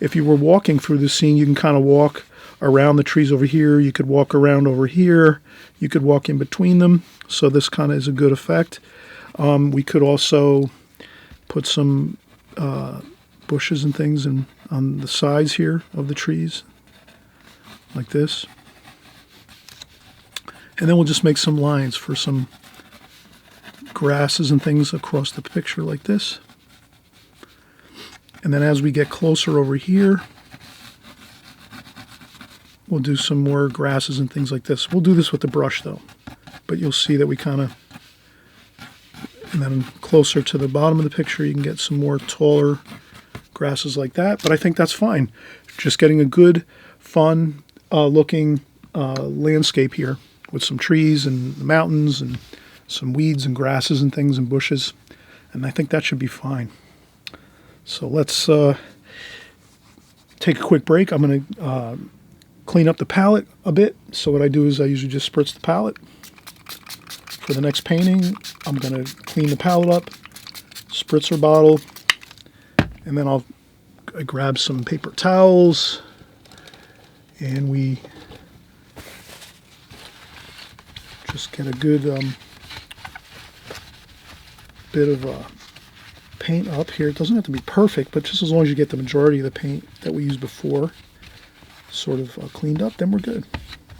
if you were walking through the scene, you can kind of walk around the trees over here. You could walk around over here. You could walk in between them. So this kind of is a good effect. We could also put some bushes and things on the sides here of the trees, like this. And then we'll just make some lines for some grasses and things across the picture like this. And then as we get closer over here, we'll do some more grasses and things like this. We'll do this with the brush though, but you'll see that we kind of, and then closer to the bottom of the picture, you can get some more taller grasses like that. But I think that's fine. Just getting a good, fun looking landscape here with some trees and mountains and some weeds and grasses and things and bushes. And I think that should be fine. So let's take a quick break. I'm going to clean up the palette a bit. So what I do is I usually just spritz the palette. For the next painting, I'm going to clean the palette up, spritzer bottle, and then I grab some paper towels, and we just get a good bit of paint up here. It doesn't have to be perfect, but just as long as you get the majority of the paint that we used before sort of cleaned up, then we're good.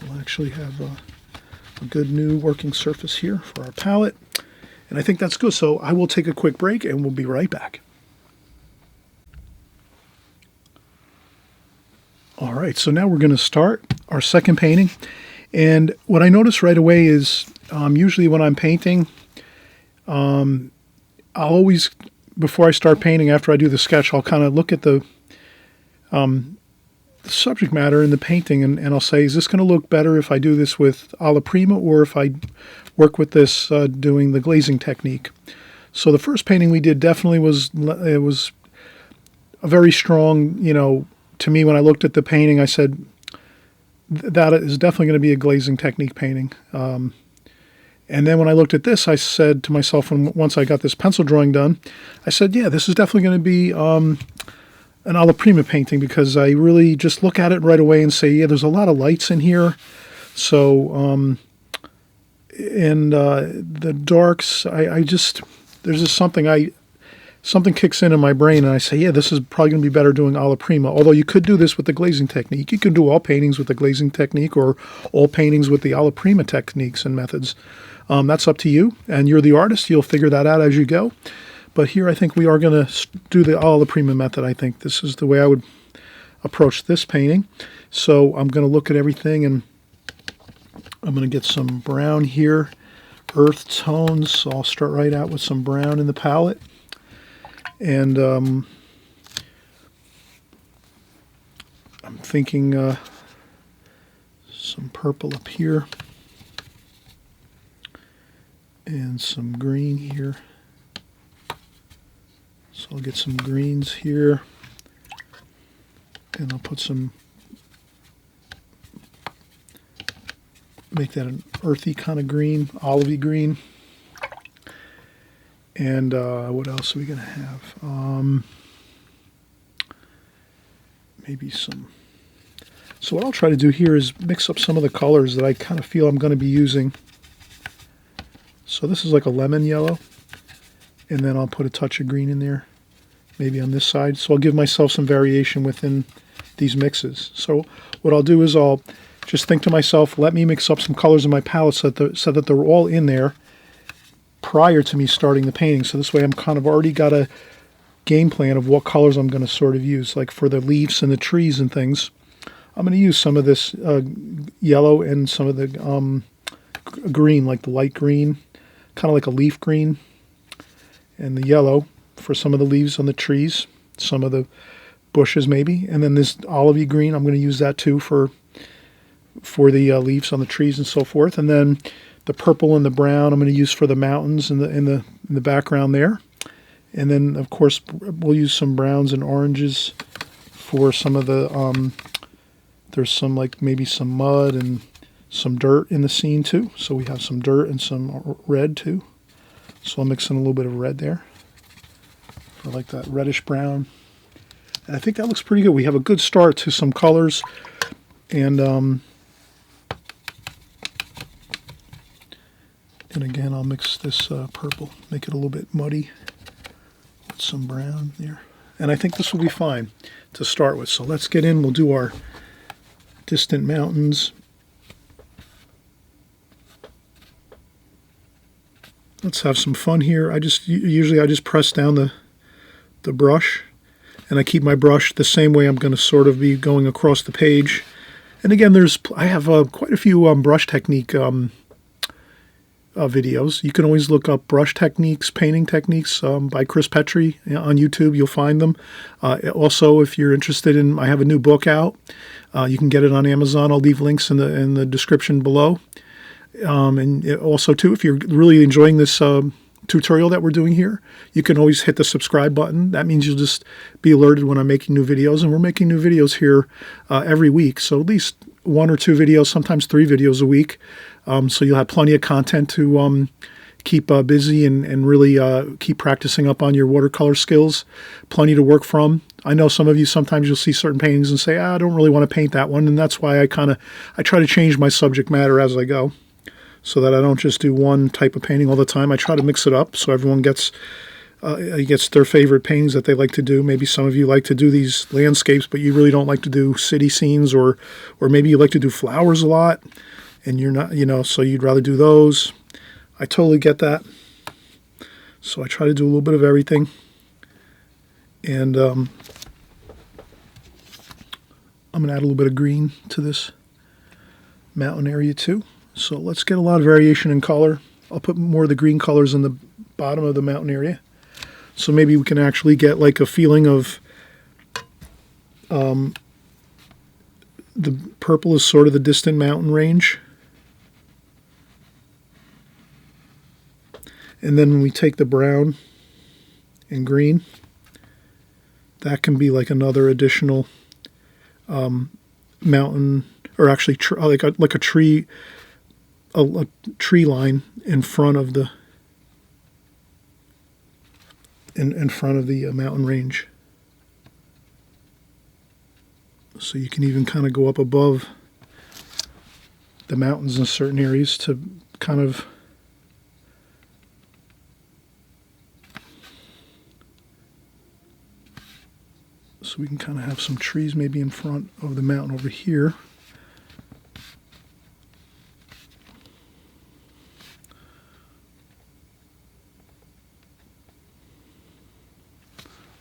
We'll actually have a good new working surface here for our palette. And I think that's good. So I will take a quick break and we'll be right back. All right, so now we're going to start our second painting. And what I notice right away is usually when I'm painting, I'll always, before I start painting, after I do the sketch, I'll kind of look at the subject matter in the painting, and I'll say, is this going to look better if I do this with alla prima or if I work with this doing the glazing technique? So the first painting we did definitely was a very strong, to me when I looked at the painting, I said, that is definitely going to be a glazing technique painting. And then when I looked at this, I said to myself, once I got this pencil drawing done, I said, yeah, this is definitely going to be an alla prima painting, because I really just look at it right away and say, yeah, there's a lot of lights in here. So, and the darks, there's just something kicks in my brain and I say, yeah, this is probably going to be better doing alla prima. Although you could do this with the glazing technique. You can do all paintings with the glazing technique or all paintings with the alla prima techniques and methods. That's up to you, and you're the artist. You'll figure that out as you go. But here I think we are going to do the alla prima method. I think this is the way I would approach this painting. So I'm going to look at everything, and I'm going to get some brown here, earth tones. So I'll start right out with some brown in the palette. And I'm thinking some purple up here and some green here. So I'll get some greens here, and I'll put some, make that an earthy kind of green, olivey green. And what else are we going to have? Maybe some. So what I'll try to do here is mix up some of the colors that I kind of feel I'm going to be using. So this is like a lemon yellow. And then I'll put a touch of green in there. maybe on this side. So I'll give myself some variation within these mixes. So what I'll do is I'll just think to myself, let me mix up some colors in my palette so that they're all in there prior to me starting the painting. So this way I'm kind of already got a game plan of what colors I'm going to sort of use. Like for the leaves and the trees and things, I'm going to use some of this yellow and some of the green, like the light green, kind of like a leaf green, and the yellow for some of the leaves on the trees, some of the bushes maybe, and then this olivey green, I'm going to use that too for the leaves on the trees and so forth. And then the purple and the brown I'm going to use for the mountains in the background there. And then of course we'll use some browns and oranges for some of the there's some like maybe some mud and some dirt in the scene too. So we have some dirt and some red too. So I'll mix in a little bit of red there for like that reddish brown. And I think that looks pretty good. We have a good start to some colors. And again, I'll mix this purple, make it a little bit muddy with some brown there. And I think this will be fine to start with. So let's get in. We'll do our distant mountains. Let's have some fun here. Usually I just press down the brush, and I keep my brush the same way I'm going to sort of be going across the page. And again, I have quite a few brush technique videos. You can always look up brush techniques, painting techniques by Chris Petri on YouTube. You'll find them. Also, if you're interested in, I have a new book out. You can get it on Amazon. I'll leave links in the description below. And also, too, if you're really enjoying this tutorial that we're doing here, you can always hit the subscribe button. That means you'll just be alerted when I'm making new videos. And we're making new videos here every week. So at least 1 or 2 videos, sometimes 3 videos a week. So you'll have plenty of content to keep busy and really keep practicing up on your watercolor skills. Plenty to work from. I know some of you, sometimes you'll see certain paintings and say, I don't really want to paint that one. And that's why I try to change my subject matter as I go, so that I don't just do one type of painting all the time. I try to mix it up so everyone gets their favorite paintings that they like to do. Maybe some of you like to do these landscapes, but you really don't like to do city scenes, or maybe you like to do flowers a lot, and you're not, so you'd rather do those. I totally get that. So I try to do a little bit of everything. And I'm going to add a little bit of green to this mountain area too. So let's get a lot of variation in color. I'll put more of the green colors in the bottom of the mountain area. So maybe we can actually get like a feeling of the purple is sort of the distant mountain range. And then when we take the brown and green, that can be like another additional mountain, or actually like a tree. A tree line in front of the in front of the mountain range. So you can even kind of go up above the mountains in certain areas to kind of so we can kind of have some trees maybe in front of the mountain over here.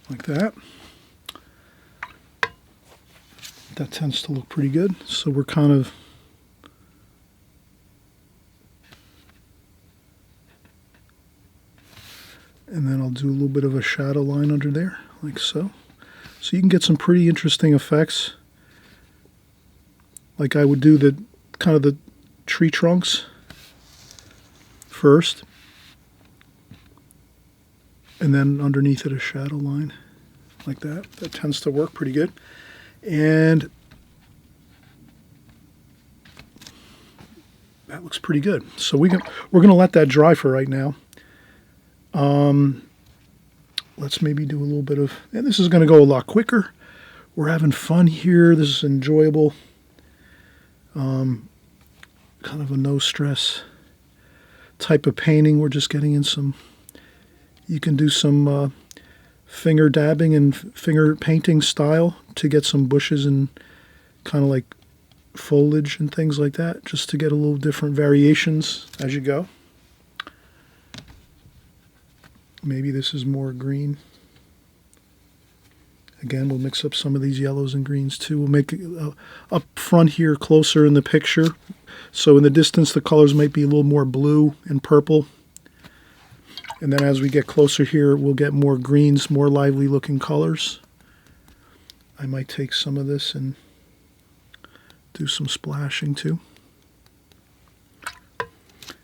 Like that. That tends to look pretty good. So we're kind of and then I'll do a little bit of a shadow line under there, like so. So you can get some pretty interesting effects. Like I would do the kind of the tree trunks first, and then underneath it a shadow line like that. That tends to work pretty good. And that looks pretty good. So we're going to let that dry for right now. Let's maybe do a little bit of, and this is going to go a lot quicker. We're having fun here. This is enjoyable. Kind of a no stress type of painting. We're just getting in some, you can do some finger dabbing and finger painting style to get some bushes and kind of like foliage and things like that, just to get a little different variations as you go. Maybe this is more green. Again, we'll mix up some of these yellows and greens too. We'll make it up front here closer in the picture. So in the distance, the colors might be a little more blue and purple. And then as we get closer here, we'll get more greens, more lively looking colors. I might take some of this and do some splashing too.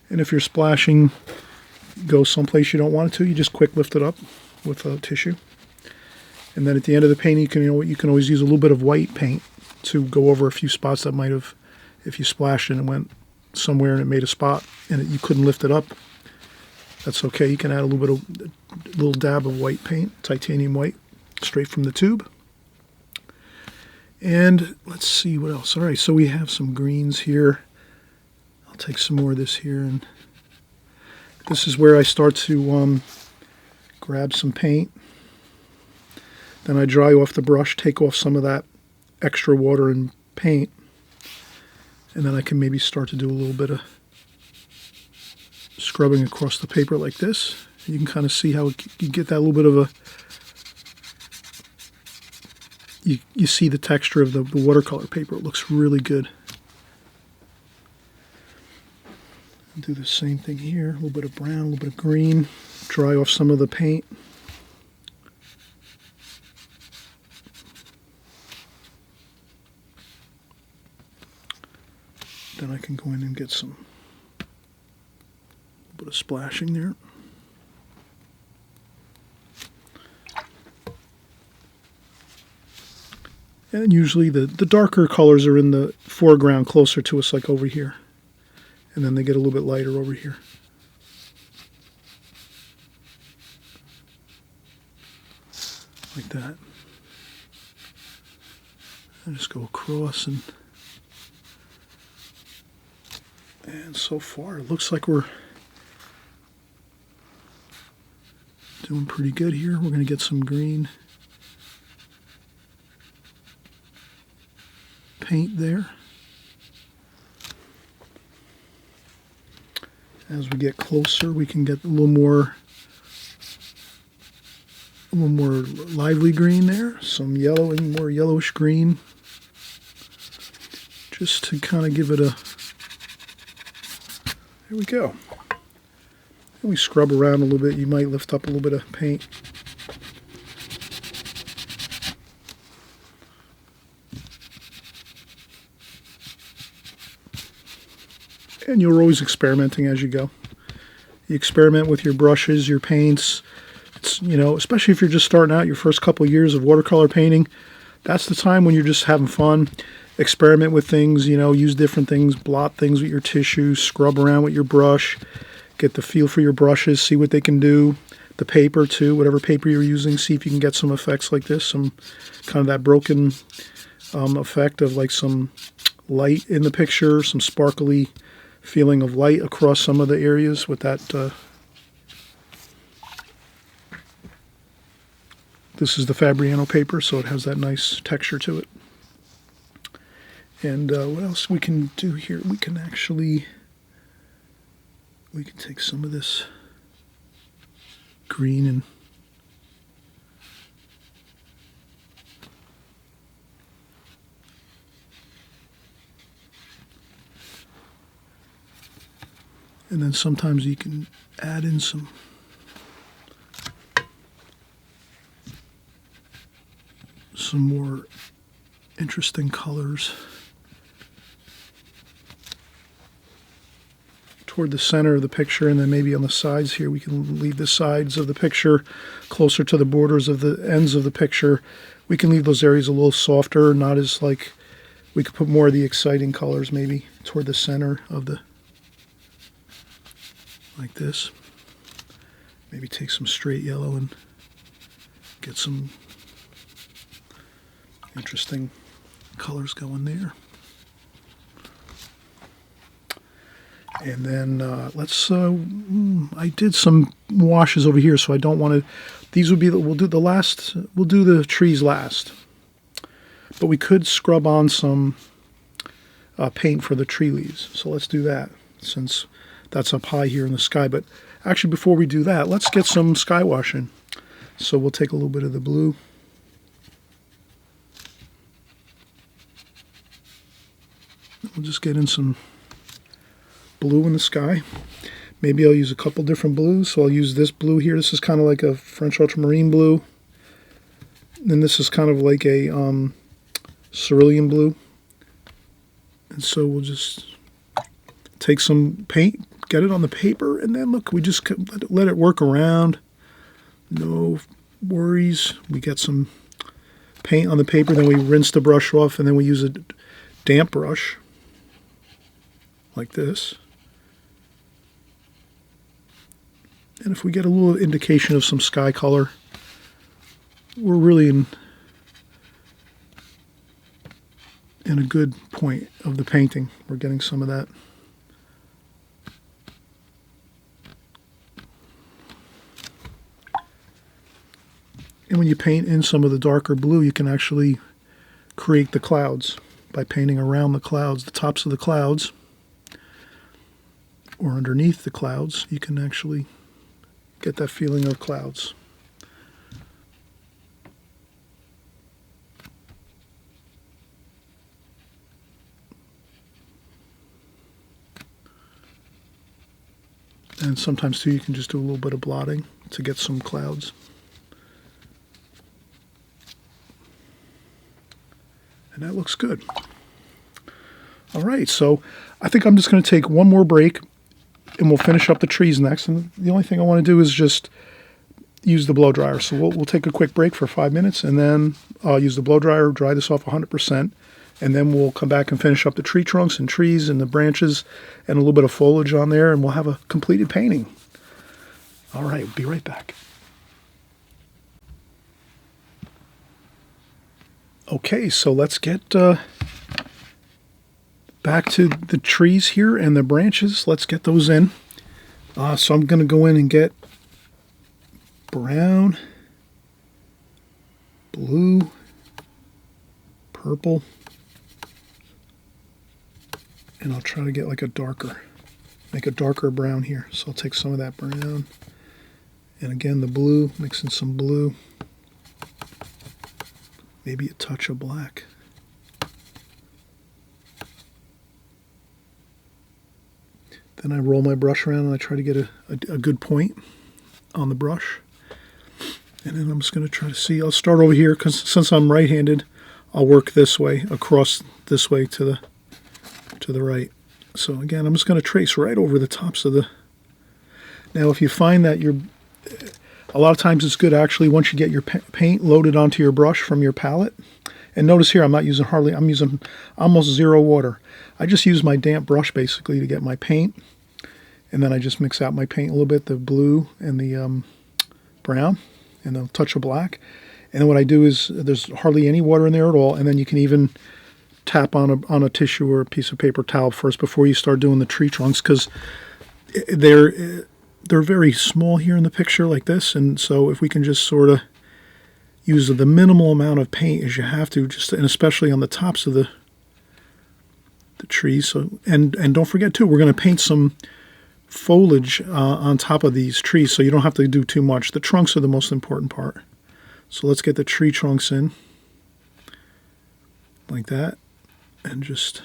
And if you're splashing, go someplace you don't want it to, you just quick lift it up with a tissue. And then at the end of the painting, you can always use a little bit of white paint to go over a few spots that might have, if you splashed it and it went somewhere and it made a spot and you couldn't lift it up, that's okay. You can add a little dab of white paint, titanium white, straight from the tube. And let's see what else. All right, so we have some greens here. I'll take some more of this here, and this is where I start to grab some paint. Then I dry off the brush, take off some of that extra water and paint, and then I can maybe start to do a little bit of scrubbing across the paper like this. You can kind of see how you get that little bit of a, you see the texture of the watercolor paper. It looks really good. Do the same thing here, a little bit of brown, a little bit of green, dry off some of the paint. Then I can go in and get some bit of splashing there. And usually the darker colors are in the foreground closer to us, like over here. And then they get a little bit lighter over here. Like that. I just go across and so far it looks like we're doing pretty good here. We're going to get some green paint there. As we get closer, we can get a little more lively green there, some yellow and more yellowish green, just to kind of give it a, there we go. And we scrub around a little bit. You might lift up a little bit of paint. And you're always experimenting as you go. You experiment with your brushes, your paints. It's, you know, especially if you're just starting out your first couple of years of watercolor painting, that's the time when you're just having fun. Experiment with things, you know, use different things, blot things with your tissue, scrub around with your brush, get the feel for your brushes, see what they can do. The paper too, whatever paper you're using, see if you can get some effects like this, some kind of that broken effect of like some light in the picture, some sparkly feeling of light across some of the areas with that. This is the Fabriano paper, so it has that nice texture to it. And what else we can do here? We can take some of this green and then sometimes you can add in some more interesting colors toward the center of the picture, and then maybe on the sides here we can leave the sides of the picture closer to the borders of the ends of the picture. We can leave those areas a little softer, not as like, we could put more of the exciting colors maybe toward the center of the, like this. Maybe take some straight yellow and get some interesting colors going there. And then let's, I did some washes over here, so I don't want to These would be we'll do the trees last. But we could scrub on some paint for the tree leaves. So let's do that since that's up high here in the sky. But actually, before we do that, let's get some sky wash in. So we'll take a little bit of the blue. We'll just get in some blue in the sky. Maybe I'll use a couple different blues. So I'll use this blue here. This is kind of like a French ultramarine blue. And this is kind of like a cerulean blue. And so we'll just take some paint, get it on the paper, and then look, we just let it work around. No worries. We get some paint on the paper, then we rinse the brush off, and then we use a damp brush like this. And if we get a little indication of some sky color, we're really in a good point of the painting. We're getting some of that. And when you paint in some of the darker blue, you can actually create the clouds by painting around the clouds, the tops of the clouds, or underneath the clouds. You can actually get that feeling of clouds. And sometimes too, you can just do a little bit of blotting to get some clouds. And that looks good. All right, so I think I'm just going to take one more break and we'll finish up the trees next. And the only thing I want to do is just use the blow dryer. So we'll take a quick break for 5 minutes and then I'll use the blow dryer, dry this off 100%. And then we'll come back and finish up the tree trunks and trees and the branches and a little bit of foliage on there, and we'll have a completed painting. All right, we'll be right back. Okay, so let's get back to the trees here and the branches. Let's get those in. So I'm going to go in and get brown, blue, purple, and I'll try to get like make a darker brown here. So I'll take some of that brown, and again the blue, mix in some blue, maybe a touch of black. Then I roll my brush around and I try to get a good point on the brush. And then I'm just going to try to see. I'll start over here because since I'm right-handed, I'll work this way, across this way to the right. So again, I'm just going to trace right over the tops of the... Now if you find that a lot of times it's good actually once you get your paint loaded onto your brush from your palette. And notice here I'm using almost zero water. I just use my damp brush basically to get my paint. And then I just mix out my paint a little bit, the blue and the brown and a touch of black. And then what I do is there's hardly any water in there at all. And then you can even tap on a tissue or a piece of paper towel first before you start doing the tree trunks, because they're very small here in the picture like this. And so if we can just sort of use the minimal amount of paint as you have to, and especially on the tops of the trees. So and don't forget too, we're going to paint some foliage on top of these trees, so you don't have to do too much. The trunks are the most important part. So let's get the tree trunks in like that, and just,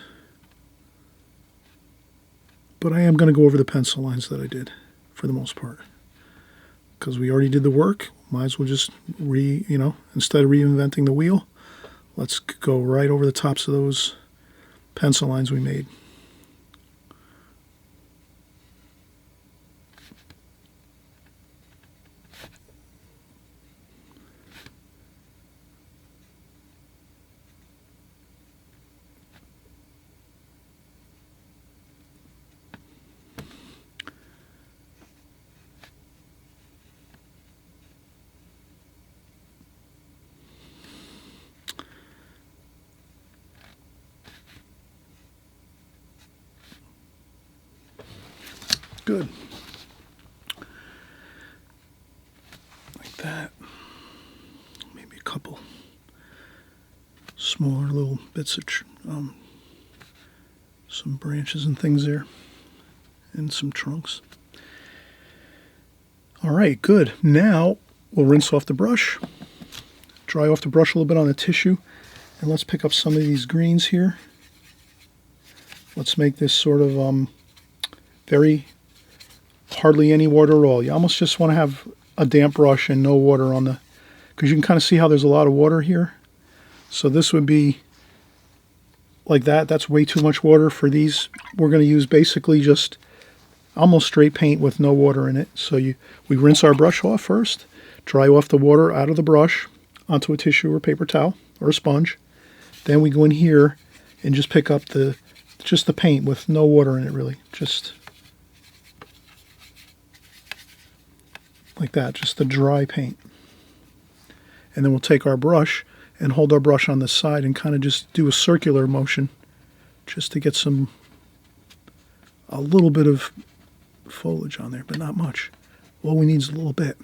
but I am going to go over the pencil lines that I did for the most part, because we already did the work. Might as well just instead of reinventing the wheel, let's go right over the tops of those pencil lines we made. Good. Like that. smaller little bits of some branches and things there, and some trunks. All right, good. Now we'll rinse off the brush, dry off the brush a little bit on the tissue, and let's pick up some of these greens here. Let's make this sort of very hardly any water at all. You almost just want to have a damp brush and no water on the, because you can kind of see how there's a lot of water here. So this would be like that. That's way too much water for these. We're going to use basically just almost straight paint with no water in it. So we rinse our brush off first, dry off the water out of the brush onto a tissue or paper towel or a sponge. Then we go in here and just pick up just the paint with no water in it, really. Just like that, just the dry paint. And then we'll take our brush and hold our brush on the side and kind of just do a circular motion just to get a little bit of foliage on there, but not much. All we need is a little bit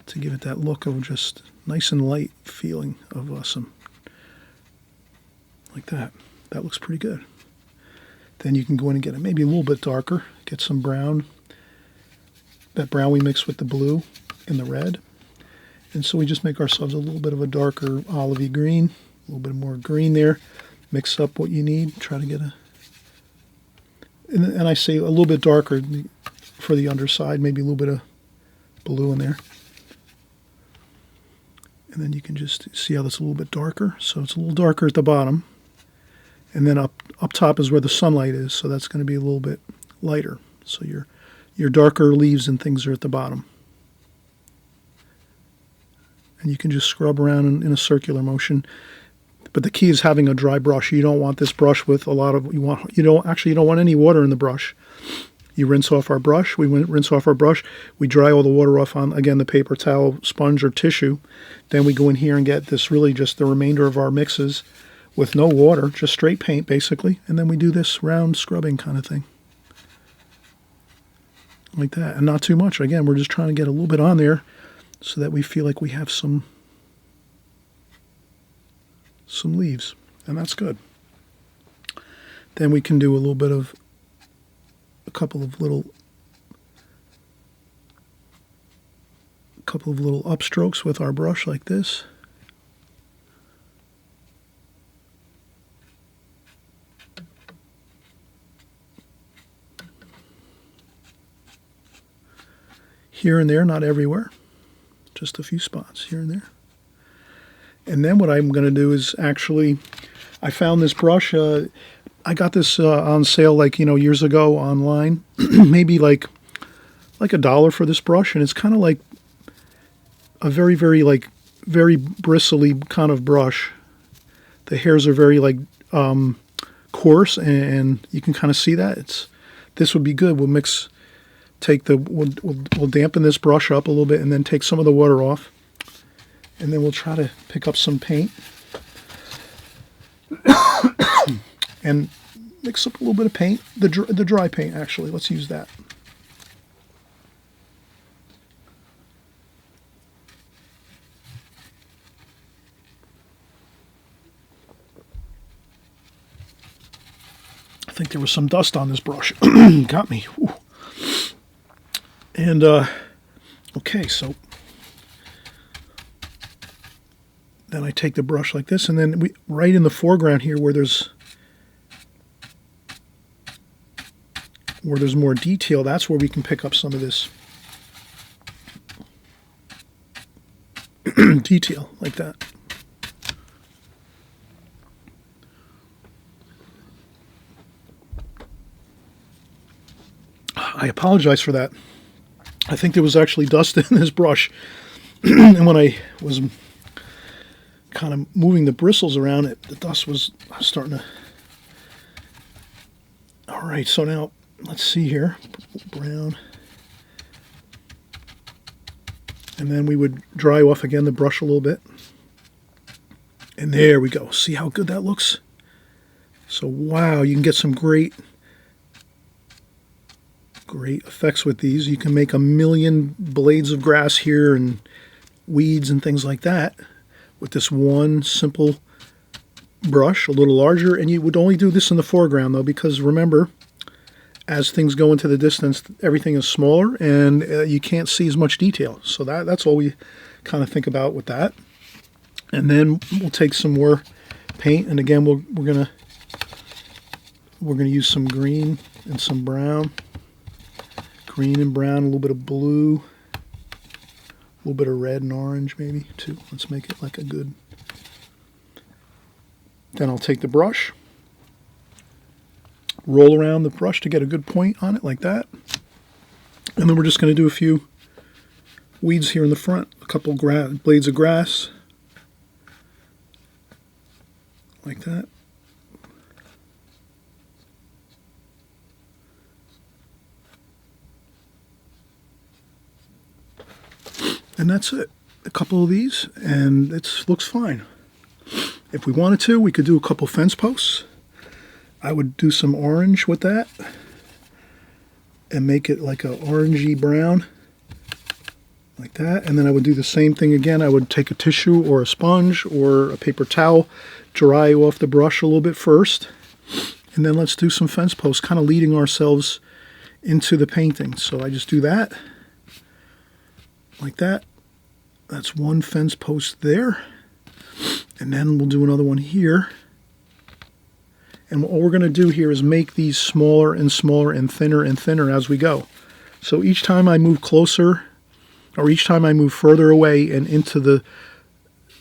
to give it that look of just nice and light feeling of some, like that. That looks pretty good. Then you can go in and get it maybe a little bit darker, get some brown, that brown we mix with the blue and the red. And so we just make ourselves a little bit of a darker olivey green, a little bit more green there. Mix up what you need, try to get and I say a little bit darker for the underside, maybe a little bit of blue in there. And then you can just see how that's a little bit darker. So it's a little darker at the bottom. And then up top is where the sunlight is, so that's going to be a little bit lighter. So your darker leaves and things are at the bottom. And you can just scrub around in a circular motion. But the key is having a dry brush. You don't want this brush with a lot of, you don't want any water in the brush. You rinse off our brush. We rinse off our brush. We dry all the water off on, again, the paper towel, sponge, or tissue. Then we go in here and get this really just the remainder of our mixes with no water, just straight paint, basically. And then we do this round scrubbing kind of thing. Like that. And not too much. Again, we're just trying to get a little bit on there so that we feel like we have some leaves, and that's good. Then we can do a little bit of a couple of little upstrokes with our brush like this. Here and there, not everywhere, just a few spots here and there. And then what I'm going to do is actually, I found this brush. I got this on sale like, years ago online, maybe like $1 for this brush. And it's kind of like a very, very, very bristly kind of brush. The hairs are very coarse, and you can kind of see that. This would be good. We'll dampen this brush up a little bit and then take some of the water off. And then we'll try to pick up some paint and mix up a little bit of paint, the dry paint actually. Let's use that. I think there was some dust on this brush. Got me. Ooh. And okay, so then I take the brush like this, and then right in the foreground here where there's more detail, that's where we can pick up some of this detail like that. I apologize for that. I think there was actually dust in this brush, and when I was kind of moving the bristles around it, the dust was starting to. All right, so now let's see here, brown, and then we would dry off again the brush a little bit, and there we go. See how good that looks? So wow, you can get some great effects with these. You can make a million blades of grass here and weeds and things like that with this one simple brush, a little larger, and you would only do this in the foreground though, because remember, as things go into the distance, everything is smaller and you can't see as much detail. So that's all we kind of think about with that. And then we'll take some more paint, and again we're gonna use some green and some brown. Green and brown, a little bit of blue, a little bit of red and orange maybe too. Let's make it like a good. Then I'll take the brush, roll around the brush to get a good point on it like that. And then we're just going to do a few weeds here in the front, a couple blades of grass, like that. And that's it. A couple of these, and it looks fine. If we wanted to, we could do a couple fence posts. I would do some orange with that and make it like a orangey brown, like that. And then I would do the same thing again. I would take a tissue or a sponge or a paper towel, dry off the brush a little bit first, and then let's do some fence posts, kind of leading ourselves into the painting. So I just do that, like that. That's one fence post there. And then we'll do another one here. And all we're going to do here is make these smaller and smaller and thinner as we go. So each time I move closer, or each time I move further away and into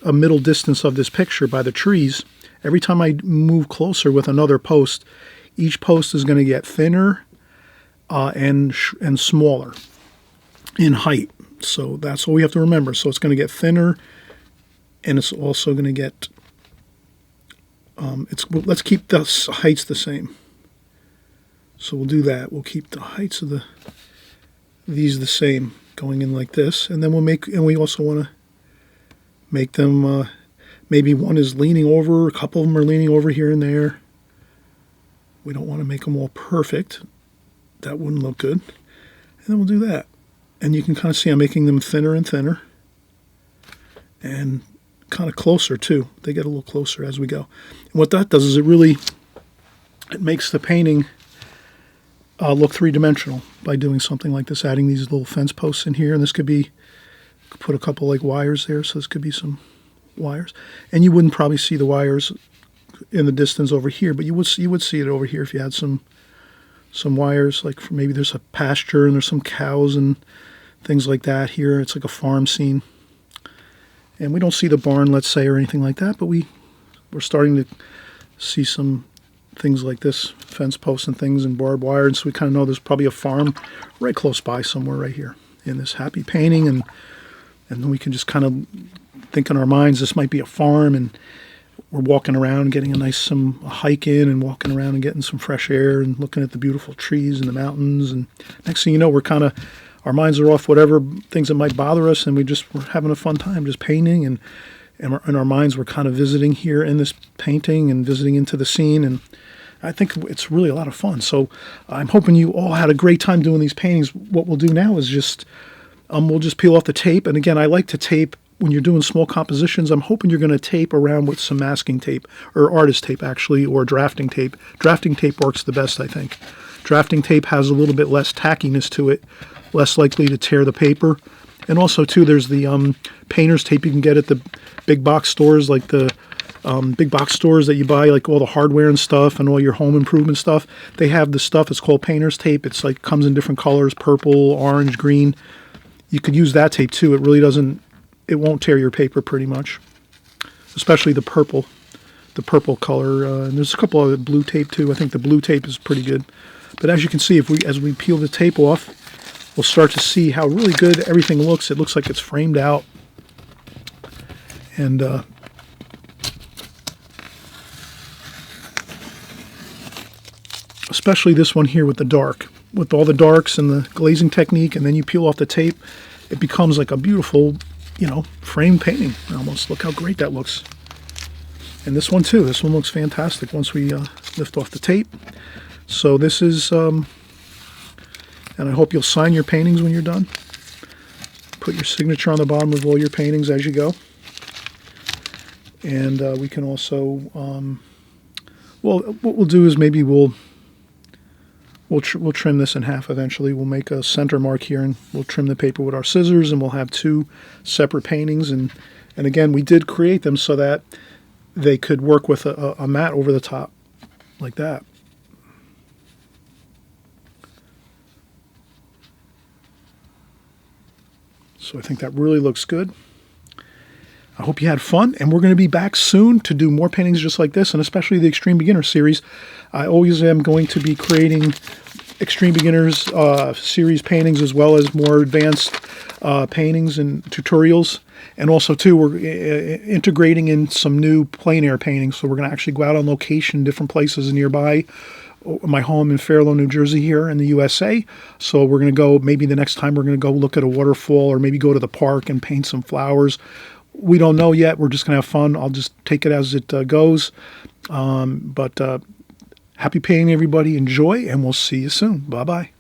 a middle distance of this picture by the trees, every time I move closer with another post, each post is going to get thinner and smaller in height. So that's all we have to remember. So it's going to get thinner, and it's also going to get, let's keep the heights the same. So we'll do that. We'll keep the heights of these the same, going in like this. And then we also want to make them, maybe one is leaning over, a couple of them are leaning over here and there. We don't want to make them all perfect. That wouldn't look good. And then we'll do that. And you can kind of see I'm making them thinner and thinner. And kind of closer too. They get a little closer as we go. And what that does is it makes the painting look three-dimensional by doing something like this, adding these little fence posts in here. And this could be, put a couple like wires there, so this could be some wires. And you wouldn't probably see the wires in the distance over here, but you would see it over here if you had some wires, like maybe there's a pasture and there's some cows and things like that here. It's like a farm scene. And we don't see the barn, let's say, or anything like that, but we're starting to see some things like this, fence posts and things and barbed wire, and so we kind of know there's probably a farm right close by somewhere right here in this happy painting, and then we can just kind of think in our minds this might be a farm, and we're walking around getting a hike in and walking around and getting some fresh air and looking at the beautiful trees and the mountains, and next thing you know, our minds are off whatever things that might bother us, and we're having a fun time just painting, and our minds were kind of visiting here in this painting and visiting into the scene, and I think it's really a lot of fun. So I'm hoping you all had a great time doing these paintings. What we'll do now is we'll just peel off the tape, and again, I like to tape when you're doing small compositions. I'm hoping you're going to tape around with some masking tape, or artist tape actually, or drafting tape. Drafting tape works the best, I think. Drafting tape has a little bit less tackiness to it, less likely to tear the paper. And also, too, there's the painter's tape you can get at the big box stores, like the big box stores that you buy, like all the hardware and stuff and all your home improvement stuff. They have the stuff, it's called painter's tape. It's like comes in different colors, purple, orange, green. You could use that tape, too. It won't tear your paper pretty much, especially the purple color. And there's a couple of blue tape, too. I think the blue tape is pretty good. But as you can see, as we peel the tape off, we'll start to see how really good everything looks. It looks like it's framed out. And especially this one here with the dark. With all the darks and the glazing technique, and then you peel off the tape, it becomes like a beautiful, framed painting almost. Look how great that looks. And this one too. This one looks fantastic once we lift off the tape. So this is... and I hope you'll sign your paintings when you're done. Put your signature on the bottom of all your paintings as you go. And we can also, well, what we'll do is maybe we'll trim this in half eventually. We'll make a center mark here, and we'll trim the paper with our scissors, and we'll have two separate paintings. And again, we did create them so that they could work with a mat over the top, like that. So I think that really looks good. I hope you had fun, and we're going to be back soon to do more paintings just like this, and especially the Extreme Beginner series. I always am going to be creating Extreme Beginners series paintings, as well as more advanced paintings and tutorials. And also, too, we're integrating in some new plein air paintings. So we're going to actually go out on location, different places nearby. My home in Fairlawn, New Jersey here in the USA. So we're going to go, maybe the next time we're going to go look at a waterfall, or maybe go to the park and paint some flowers. We don't know yet. We're just going to have fun. I'll just take it as it goes. But happy painting, everybody. Enjoy, and we'll see you soon. Bye-bye.